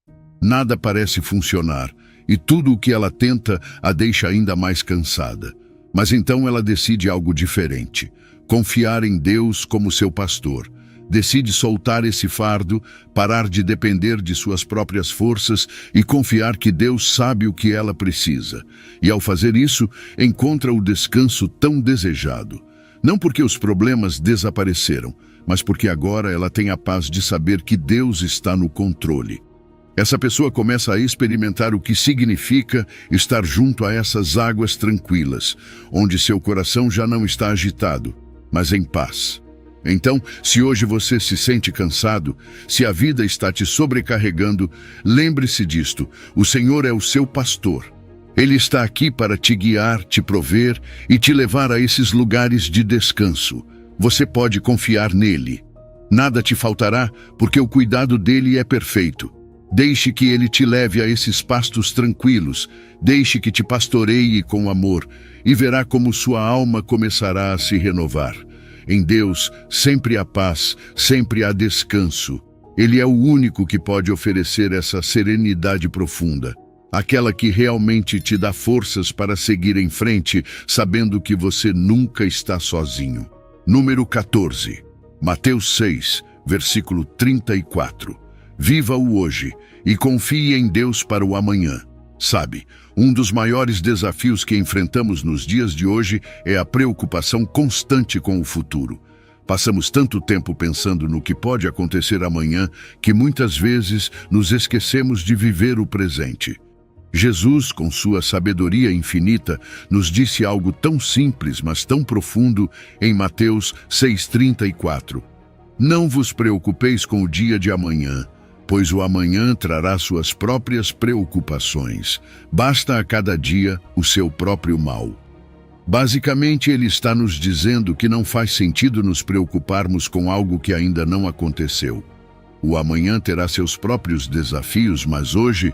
Nada parece funcionar, e tudo o que ela tenta a deixa ainda mais cansada. Mas então ela decide algo diferente. Confiar em Deus como seu pastor. Decide soltar esse fardo, parar de depender de suas próprias forças e confiar que Deus sabe o que ela precisa. E ao fazer isso, encontra o descanso tão desejado. Não porque os problemas desapareceram, mas porque agora ela tem a paz de saber que Deus está no controle. Essa pessoa começa a experimentar o que significa estar junto a essas águas tranquilas, onde seu coração já não está agitado, mas em paz. Então, se hoje você se sente cansado, se a vida está te sobrecarregando, lembre-se disto: o Senhor é o seu pastor. Ele está aqui para te guiar, te prover e te levar a esses lugares de descanso. Você pode confiar nele. Nada te faltará, porque o cuidado dele é perfeito. Deixe que ele te leve a esses pastos tranquilos, deixe que te pastoreie com amor, e verá como sua alma começará a se renovar. Em Deus, sempre há paz, sempre há descanso. Ele é o único que pode oferecer essa serenidade profunda, aquela que realmente te dá forças para seguir em frente, sabendo que você nunca está sozinho. Número 14. Mateus 6, versículo 34. Viva o hoje e confie em Deus para o amanhã. Sabe, um dos maiores desafios que enfrentamos nos dias de hoje é a preocupação constante com o futuro. Passamos tanto tempo pensando no que pode acontecer amanhã que muitas vezes nos esquecemos de viver o presente. Jesus, com sua sabedoria infinita, nos disse algo tão simples, mas tão profundo em Mateus 6,34. Não vos preocupeis com o dia de amanhã, pois o amanhã trará suas próprias preocupações. Basta a cada dia o seu próprio mal. Basicamente, ele está nos dizendo que não faz sentido nos preocuparmos com algo que ainda não aconteceu. O amanhã terá seus próprios desafios, mas hoje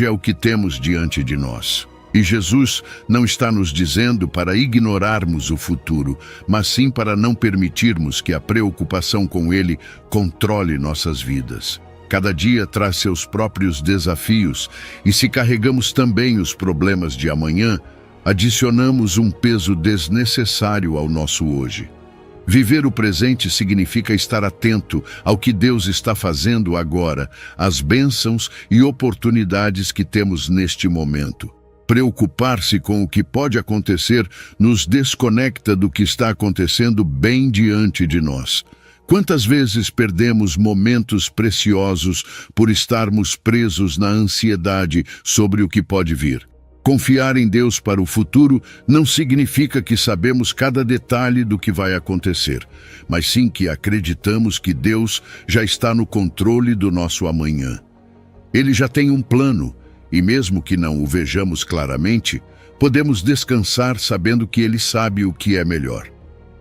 é o que temos diante de nós. E Jesus não está nos dizendo para ignorarmos o futuro, mas sim para não permitirmos que a preocupação com ele controle nossas vidas. Cada dia traz seus próprios desafios, e se carregamos também os problemas de amanhã, adicionamos um peso desnecessário ao nosso hoje. Viver o presente significa estar atento ao que Deus está fazendo agora, às bênçãos e oportunidades que temos neste momento. Preocupar-se com o que pode acontecer nos desconecta do que está acontecendo bem diante de nós. Quantas vezes perdemos momentos preciosos por estarmos presos na ansiedade sobre o que pode vir? Confiar em Deus para o futuro não significa que sabemos cada detalhe do que vai acontecer, mas sim que acreditamos que Deus já está no controle do nosso amanhã. Ele já tem um plano, e mesmo que não o vejamos claramente, podemos descansar sabendo que Ele sabe o que é melhor.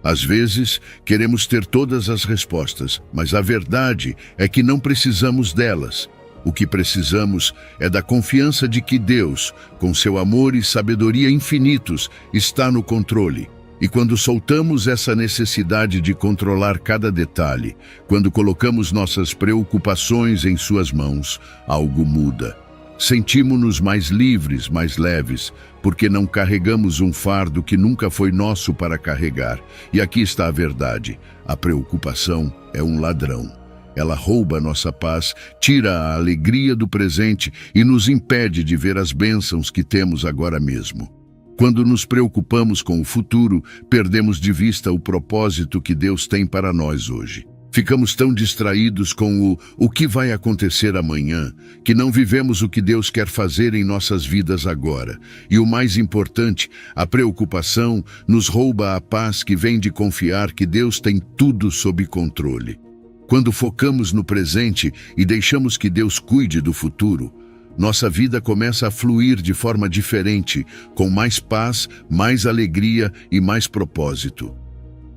Às vezes, queremos ter todas as respostas, mas a verdade é que não precisamos delas. O que precisamos é da confiança de que Deus, com seu amor e sabedoria infinitos, está no controle. E quando soltamos essa necessidade de controlar cada detalhe, quando colocamos nossas preocupações em suas mãos, algo muda. Sentimos-nos mais livres, mais leves, porque não carregamos um fardo que nunca foi nosso para carregar. E aqui está a verdade: a preocupação é um ladrão. Ela rouba nossa paz, tira a alegria do presente e nos impede de ver as bênçãos que temos agora mesmo. Quando nos preocupamos com o futuro, perdemos de vista o propósito que Deus tem para nós hoje. Ficamos tão distraídos com o que vai acontecer amanhã, que não vivemos o que Deus quer fazer em nossas vidas agora. E o mais importante, a preocupação nos rouba a paz que vem de confiar que Deus tem tudo sob controle. Quando focamos no presente e deixamos que Deus cuide do futuro, nossa vida começa a fluir de forma diferente, com mais paz, mais alegria e mais propósito.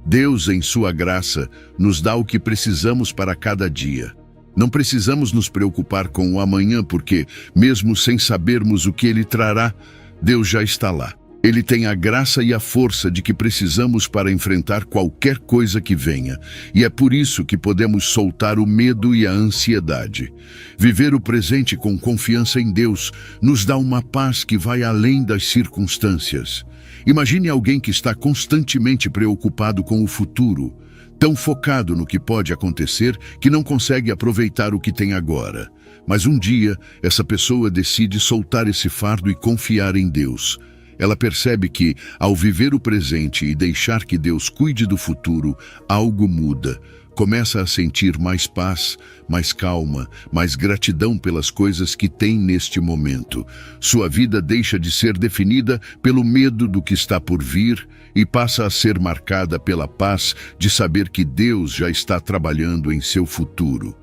Deus, em sua graça, nos dá o que precisamos para cada dia. Não precisamos nos preocupar com o amanhã porque, mesmo sem sabermos o que Ele trará, Deus já está lá. Ele tem a graça e a força de que precisamos para enfrentar qualquer coisa que venha, e é por isso que podemos soltar o medo e a ansiedade. Viver o presente com confiança em Deus nos dá uma paz que vai além das circunstâncias. Imagine alguém que está constantemente preocupado com o futuro, tão focado no que pode acontecer que não consegue aproveitar o que tem agora. Mas um dia, essa pessoa decide soltar esse fardo e confiar em Deus. Ela percebe que, ao viver o presente e deixar que Deus cuide do futuro, algo muda. Começa a sentir mais paz, mais calma, mais gratidão pelas coisas que tem neste momento. Sua vida deixa de ser definida pelo medo do que está por vir e passa a ser marcada pela paz de saber que Deus já está trabalhando em seu futuro.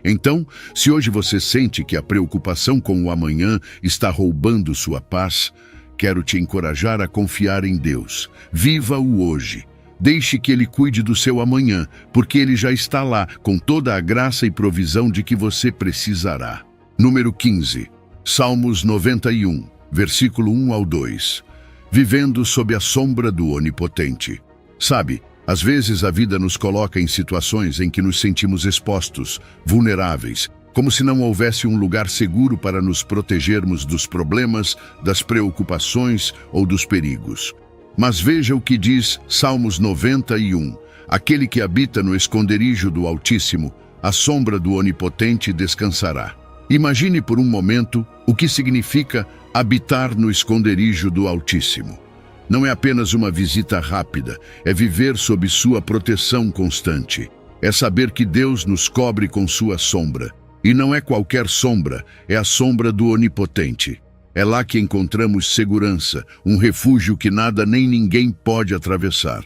Então, se hoje você sente que a preocupação com o amanhã está roubando sua paz, quero te encorajar a confiar em Deus. Viva o hoje. Deixe que Ele cuide do seu amanhã, porque Ele já está lá, com toda a graça e provisão de que você precisará. Número 15. Salmos 91, versículo 1 ao 2. Vivendo sob a sombra do Onipotente. Sabe, às vezes a vida nos coloca em situações em que nos sentimos expostos, vulneráveis, como se não houvesse um lugar seguro para nos protegermos dos problemas, das preocupações ou dos perigos. Mas veja o que diz Salmos 91. Aquele que habita no esconderijo do Altíssimo, à sombra do Onipotente descansará. Imagine por um momento o que significa habitar no esconderijo do Altíssimo. Não é apenas uma visita rápida, é viver sob sua proteção constante. É saber que Deus nos cobre com sua sombra. E não é qualquer sombra, é a sombra do Onipotente. É lá que encontramos segurança, um refúgio que nada nem ninguém pode atravessar.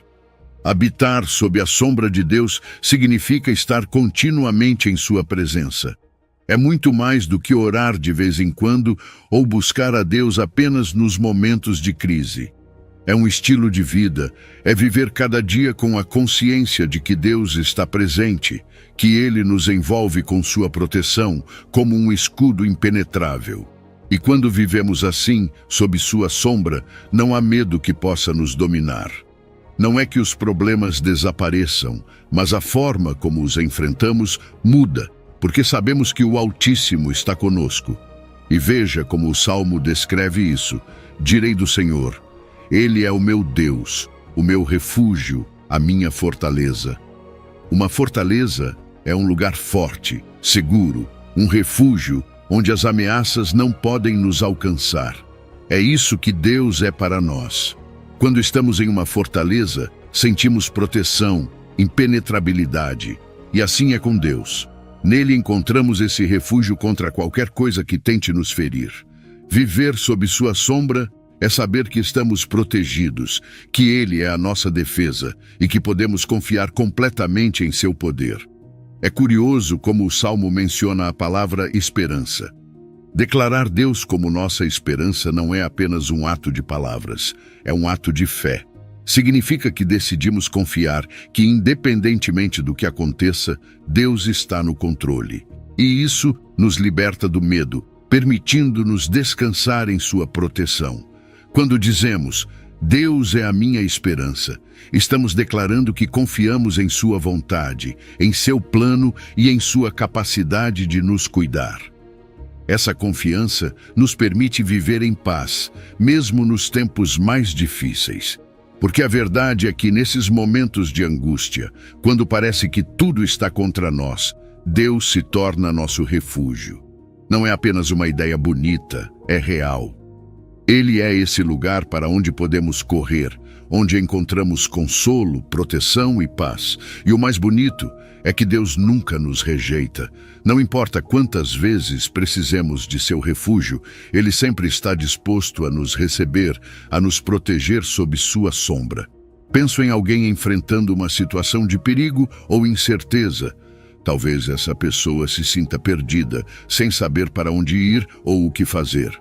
Habitar sob a sombra de Deus significa estar continuamente em sua presença. É muito mais do que orar de vez em quando ou buscar a Deus apenas nos momentos de crise. É um estilo de vida, é viver cada dia com a consciência de que Deus está presente, que Ele nos envolve com sua proteção, como um escudo impenetrável. E quando vivemos assim, sob sua sombra, não há medo que possa nos dominar. Não é que os problemas desapareçam, mas a forma como os enfrentamos muda, porque sabemos que o Altíssimo está conosco. E veja como o Salmo descreve isso. Direi do Senhor: Ele é o meu Deus, o meu refúgio, a minha fortaleza. Uma fortaleza é um lugar forte, seguro, um refúgio onde as ameaças não podem nos alcançar. É isso que Deus é para nós. Quando estamos em uma fortaleza, sentimos proteção, impenetrabilidade. E assim é com Deus. Nele encontramos esse refúgio contra qualquer coisa que tente nos ferir. Viver sob sua sombra é saber que estamos protegidos, que Ele é a nossa defesa e que podemos confiar completamente em seu poder. É curioso como o Salmo menciona a palavra esperança. Declarar Deus como nossa esperança não é apenas um ato de palavras, é um ato de fé. Significa que decidimos confiar que, independentemente do que aconteça, Deus está no controle. E isso nos liberta do medo, permitindo-nos descansar em sua proteção. Quando dizemos, Deus é a minha esperança, estamos declarando que confiamos em sua vontade, em seu plano e em sua capacidade de nos cuidar. Essa confiança nos permite viver em paz, mesmo nos tempos mais difíceis. Porque a verdade é que nesses momentos de angústia, quando parece que tudo está contra nós, Deus se torna nosso refúgio. Não é apenas uma ideia bonita, é real. Ele é esse lugar para onde podemos correr, onde encontramos consolo, proteção e paz. E o mais bonito é que Deus nunca nos rejeita. Não importa quantas vezes precisemos de seu refúgio, Ele sempre está disposto a nos receber, a nos proteger sob sua sombra. Penso em alguém enfrentando uma situação de perigo ou incerteza. Talvez essa pessoa se sinta perdida, sem saber para onde ir ou o que fazer.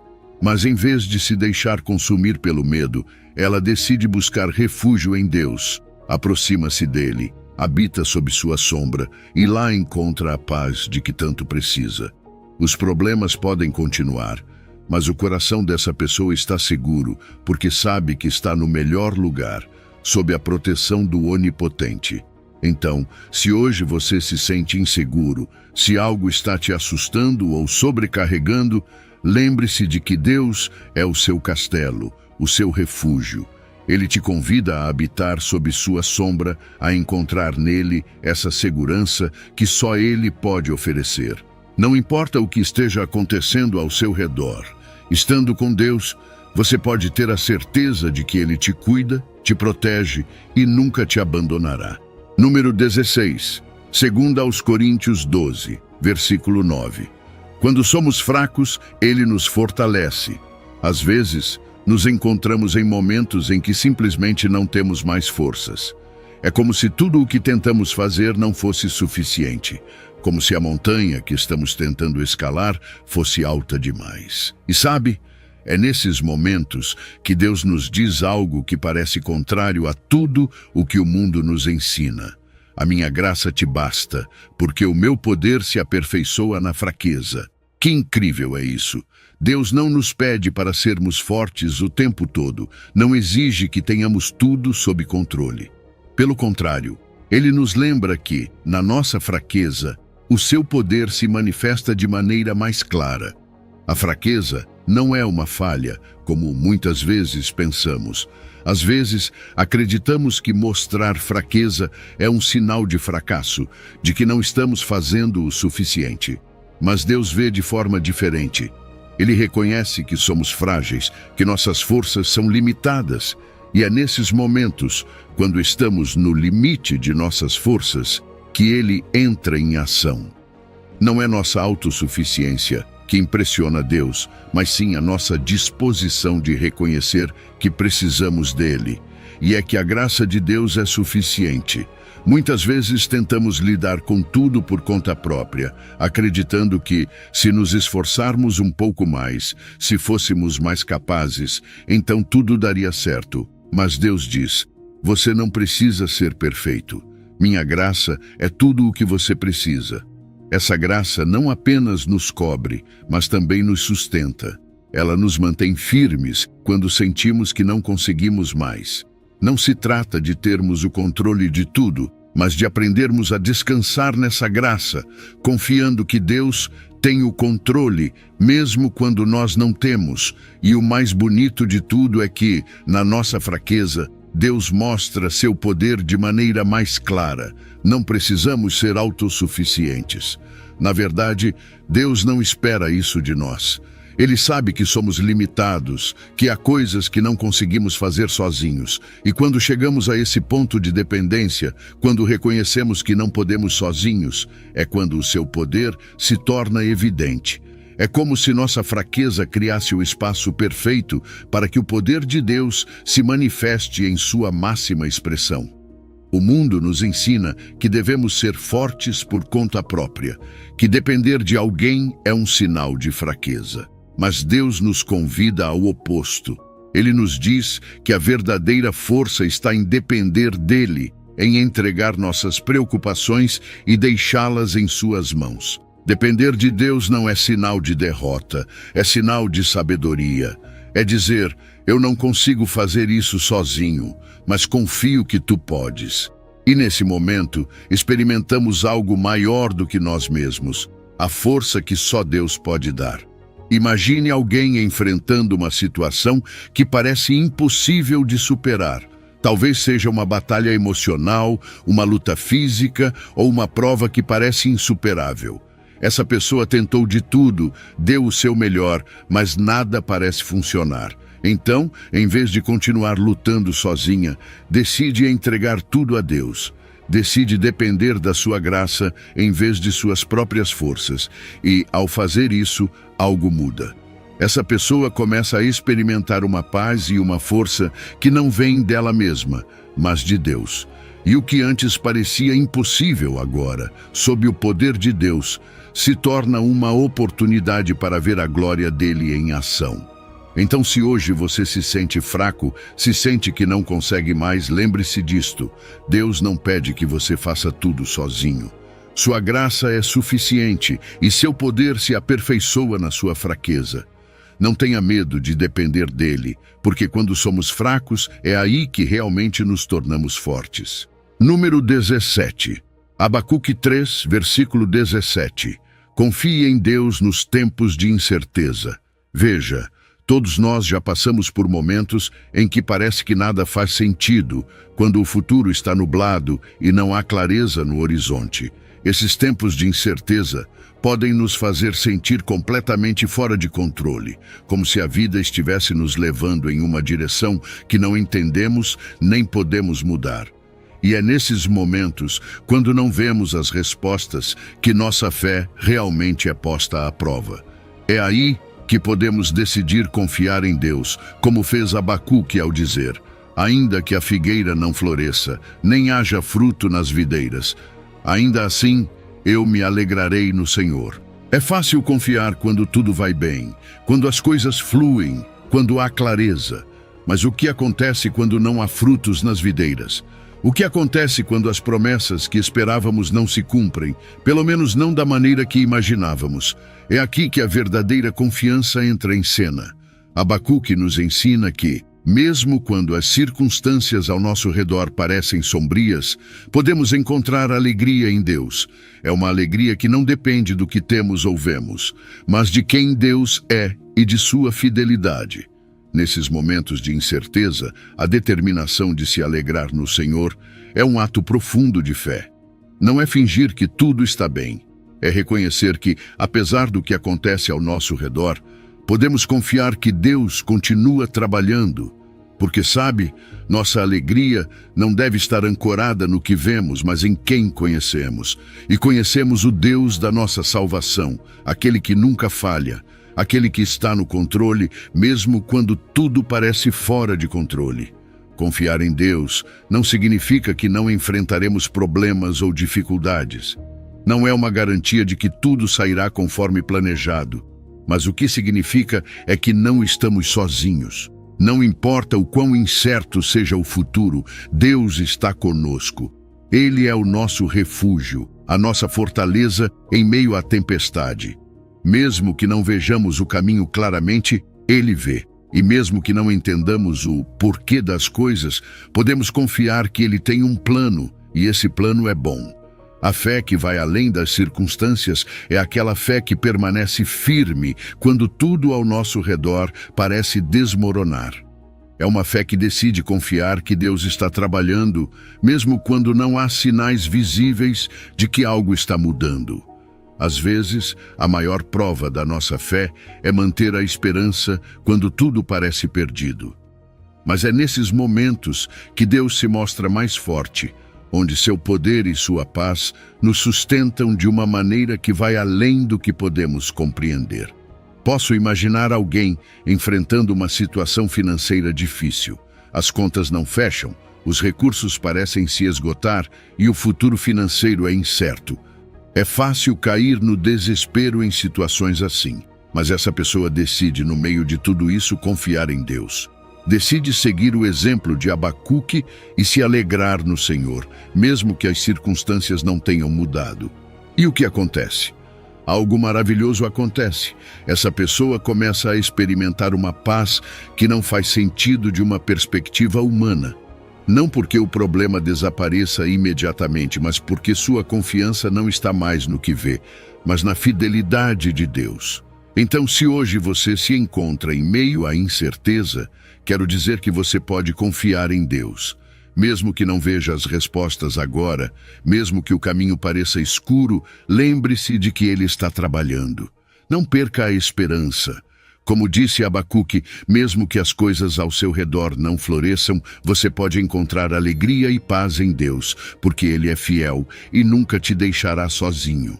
Mas em vez de se deixar consumir pelo medo, ela decide buscar refúgio em Deus. Aproxima-se dele, habita sob sua sombra e lá encontra a paz de que tanto precisa. Os problemas podem continuar, mas o coração dessa pessoa está seguro, porque sabe que está no melhor lugar, sob a proteção do Onipotente. Então, se hoje você se sente inseguro, se algo está te assustando ou sobrecarregando, lembre-se de que Deus é o seu castelo, o seu refúgio. Ele te convida a habitar sob sua sombra, a encontrar nele essa segurança que só Ele pode oferecer. Não importa o que esteja acontecendo ao seu redor, estando com Deus, você pode ter a certeza de que Ele te cuida, te protege e nunca te abandonará. Número 16, 2 Coríntios 12, versículo 9. Quando somos fracos, Ele nos fortalece. Às vezes, nos encontramos em momentos em que simplesmente não temos mais forças. É como se tudo o que tentamos fazer não fosse suficiente, como se a montanha que estamos tentando escalar fosse alta demais. E sabe, é nesses momentos que Deus nos diz algo que parece contrário a tudo o que o mundo nos ensina. A minha graça te basta, porque o meu poder se aperfeiçoa na fraqueza. Que incrível é isso! Deus não nos pede para sermos fortes o tempo todo, não exige que tenhamos tudo sob controle. Pelo contrário, Ele nos lembra que, na nossa fraqueza, o seu poder se manifesta de maneira mais clara. A fraqueza não é uma falha, como muitas vezes pensamos. Às vezes, acreditamos que mostrar fraqueza é um sinal de fracasso, de que não estamos fazendo o suficiente. Mas Deus vê de forma diferente. Ele reconhece que somos frágeis, que nossas forças são limitadas. E é nesses momentos, quando estamos no limite de nossas forças, que Ele entra em ação. Não é nossa autossuficiência que impressiona Deus, mas sim a nossa disposição de reconhecer que precisamos dele. E é que a graça de Deus é suficiente. Muitas vezes tentamos lidar com tudo por conta própria, acreditando que, se nos esforçarmos um pouco mais, se fôssemos mais capazes, então tudo daria certo. Mas Deus diz: você não precisa ser perfeito. Minha graça é tudo o que você precisa. Essa graça não apenas nos cobre, mas também nos sustenta. Ela nos mantém firmes quando sentimos que não conseguimos mais. Não se trata de termos o controle de tudo, mas de aprendermos a descansar nessa graça, confiando que Deus tem o controle, mesmo quando nós não temos. E o mais bonito de tudo é que, na nossa fraqueza, Deus mostra seu poder de maneira mais clara. Não precisamos ser autossuficientes. Na verdade, Deus não espera isso de nós. Ele sabe que somos limitados, que há coisas que não conseguimos fazer sozinhos. E quando chegamos a esse ponto de dependência, quando reconhecemos que não podemos sozinhos, é quando o seu poder se torna evidente. É como se nossa fraqueza criasse o espaço perfeito para que o poder de Deus se manifeste em sua máxima expressão. O mundo nos ensina que devemos ser fortes por conta própria, que depender de alguém é um sinal de fraqueza. Mas Deus nos convida ao oposto. Ele nos diz que a verdadeira força está em depender dele, em entregar nossas preocupações e deixá-las em suas mãos. Depender de Deus não é sinal de derrota, é sinal de sabedoria. É dizer: eu não consigo fazer isso sozinho, mas confio que tu podes. E nesse momento, experimentamos algo maior do que nós mesmos, a força que só Deus pode dar. Imagine alguém enfrentando uma situação que parece impossível de superar. Talvez seja uma batalha emocional, uma luta física ou uma prova que parece insuperável. Essa pessoa tentou de tudo, deu o seu melhor, mas nada parece funcionar. Então, em vez de continuar lutando sozinha, decide entregar tudo a Deus. Decide depender da sua graça em vez de suas próprias forças. E, ao fazer isso, algo muda. Essa pessoa começa a experimentar uma paz e uma força que não vem dela mesma, mas de Deus. E o que antes parecia impossível agora, sob o poder de Deus, se torna uma oportunidade para ver a glória dele em ação. Então, se hoje você se sente fraco, se sente que não consegue mais, lembre-se disto: Deus não pede que você faça tudo sozinho. Sua graça é suficiente e seu poder se aperfeiçoa na sua fraqueza. Não tenha medo de depender dele, porque quando somos fracos, é aí que realmente nos tornamos fortes. Número 17. Abacuque 3, versículo 17. Confie em Deus nos tempos de incerteza. Veja, todos nós já passamos por momentos em que parece que nada faz sentido, quando o futuro está nublado e não há clareza no horizonte. Esses tempos de incerteza podem nos fazer sentir completamente fora de controle, como se a vida estivesse nos levando em uma direção que não entendemos nem podemos mudar. E é nesses momentos, quando não vemos as respostas, que nossa fé realmente é posta à prova. É aí que podemos decidir confiar em Deus, como fez Abacuque ao dizer: ainda que a figueira não floresça, nem haja fruto nas videiras, ainda assim eu me alegrarei no Senhor. É fácil confiar quando tudo vai bem, quando as coisas fluem, quando há clareza. Mas o que acontece quando não há frutos nas videiras? O que acontece quando as promessas que esperávamos não se cumprem, pelo menos não da maneira que imaginávamos? É aqui que a verdadeira confiança entra em cena. Abacuque nos ensina que, mesmo quando as circunstâncias ao nosso redor parecem sombrias, podemos encontrar alegria em Deus. É uma alegria que não depende do que temos ou vemos, mas de quem Deus é e de sua fidelidade. Nesses momentos de incerteza, a determinação de se alegrar no Senhor é um ato profundo de fé. Não é fingir que tudo está bem. É reconhecer que, apesar do que acontece ao nosso redor, podemos confiar que Deus continua trabalhando. Porque, sabe, nossa alegria não deve estar ancorada no que vemos, mas em quem conhecemos. E conhecemos o Deus da nossa salvação, aquele que nunca falha, aquele que está no controle, mesmo quando tudo parece fora de controle. Confiar em Deus não significa que não enfrentaremos problemas ou dificuldades. Não é uma garantia de que tudo sairá conforme planejado, mas o que significa é que não estamos sozinhos. Não importa o quão incerto seja o futuro, Deus está conosco. Ele é o nosso refúgio, a nossa fortaleza em meio à tempestade. Mesmo que não vejamos o caminho claramente, Ele vê. E mesmo que não entendamos o porquê das coisas, podemos confiar que Ele tem um plano, e esse plano é bom. A fé que vai além das circunstâncias é aquela fé que permanece firme quando tudo ao nosso redor parece desmoronar. É uma fé que decide confiar que Deus está trabalhando, mesmo quando não há sinais visíveis de que algo está mudando. Às vezes, a maior prova da nossa fé é manter a esperança quando tudo parece perdido. Mas é nesses momentos que Deus se mostra mais forte, onde seu poder e sua paz nos sustentam de uma maneira que vai além do que podemos compreender. Posso imaginar alguém enfrentando uma situação financeira difícil. As contas não fecham, os recursos parecem se esgotar e o futuro financeiro é incerto. É fácil cair no desespero em situações assim, mas essa pessoa decide, no meio de tudo isso, confiar em Deus. Decide seguir o exemplo de Abacuque e se alegrar no Senhor, mesmo que as circunstâncias não tenham mudado. E o que acontece? Algo maravilhoso acontece. Essa pessoa começa a experimentar uma paz que não faz sentido de uma perspectiva humana. Não porque o problema desapareça imediatamente, mas porque sua confiança não está mais no que vê, mas na fidelidade de Deus. Então, se hoje você se encontra em meio à incerteza, quero dizer que você pode confiar em Deus. Mesmo que não veja as respostas agora, mesmo que o caminho pareça escuro, lembre-se de que Ele está trabalhando. Não perca a esperança. Como disse Abacuque, mesmo que as coisas ao seu redor não floresçam, você pode encontrar alegria e paz em Deus, porque Ele é fiel e nunca te deixará sozinho.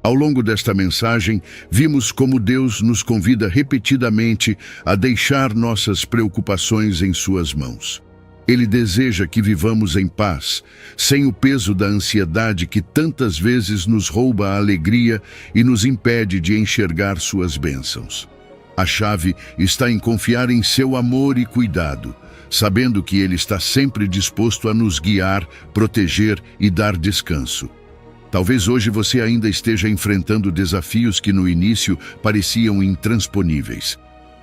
Ao longo desta mensagem, vimos como Deus nos convida repetidamente a deixar nossas preocupações em suas mãos. Ele deseja que vivamos em paz, sem o peso da ansiedade que tantas vezes nos rouba a alegria e nos impede de enxergar suas bênçãos. A chave está em confiar em seu amor e cuidado, sabendo que Ele está sempre disposto a nos guiar, proteger e dar descanso. Talvez hoje você ainda esteja enfrentando desafios que no início pareciam intransponíveis.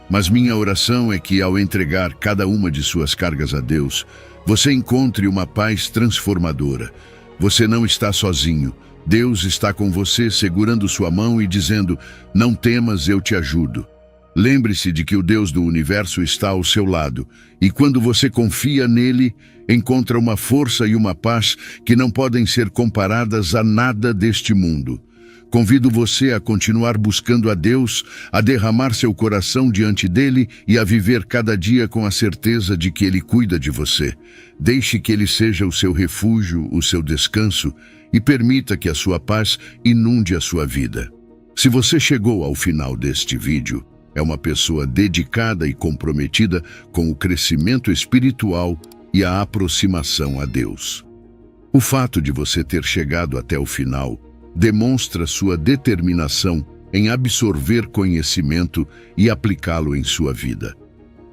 Mas minha oração é que, ao entregar cada uma de suas cargas a Deus, você encontre uma paz transformadora. Você não está sozinho. Deus está com você, segurando sua mão e dizendo: "Não temas, eu te ajudo." Lembre-se de que o Deus do universo está ao seu lado, e quando você confia nele, encontra uma força e uma paz que não podem ser comparadas a nada deste mundo. Convido você a continuar buscando a Deus, a derramar seu coração diante dele e a viver cada dia com a certeza de que Ele cuida de você. Deixe que Ele seja o seu refúgio, o seu descanso, e permita que a sua paz inunde a sua vida. Se você chegou ao final deste vídeo, é uma pessoa dedicada e comprometida com o crescimento espiritual e a aproximação a Deus. O fato de você ter chegado até o final demonstra sua determinação em absorver conhecimento e aplicá-lo em sua vida.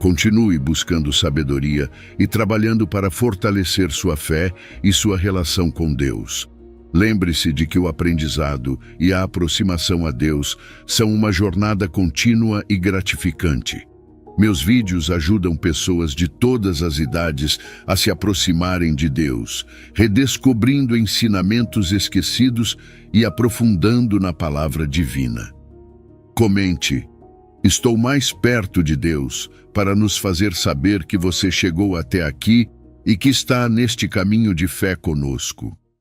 Continue buscando sabedoria e trabalhando para fortalecer sua fé e sua relação com Deus. Lembre-se de que o aprendizado e a aproximação a Deus são uma jornada contínua e gratificante. Meus vídeos ajudam pessoas de todas as idades a se aproximarem de Deus, redescobrindo ensinamentos esquecidos e aprofundando na palavra divina. Comente: Estou mais perto de Deus para nos fazer saber que você chegou até aqui e que está neste caminho de fé conosco.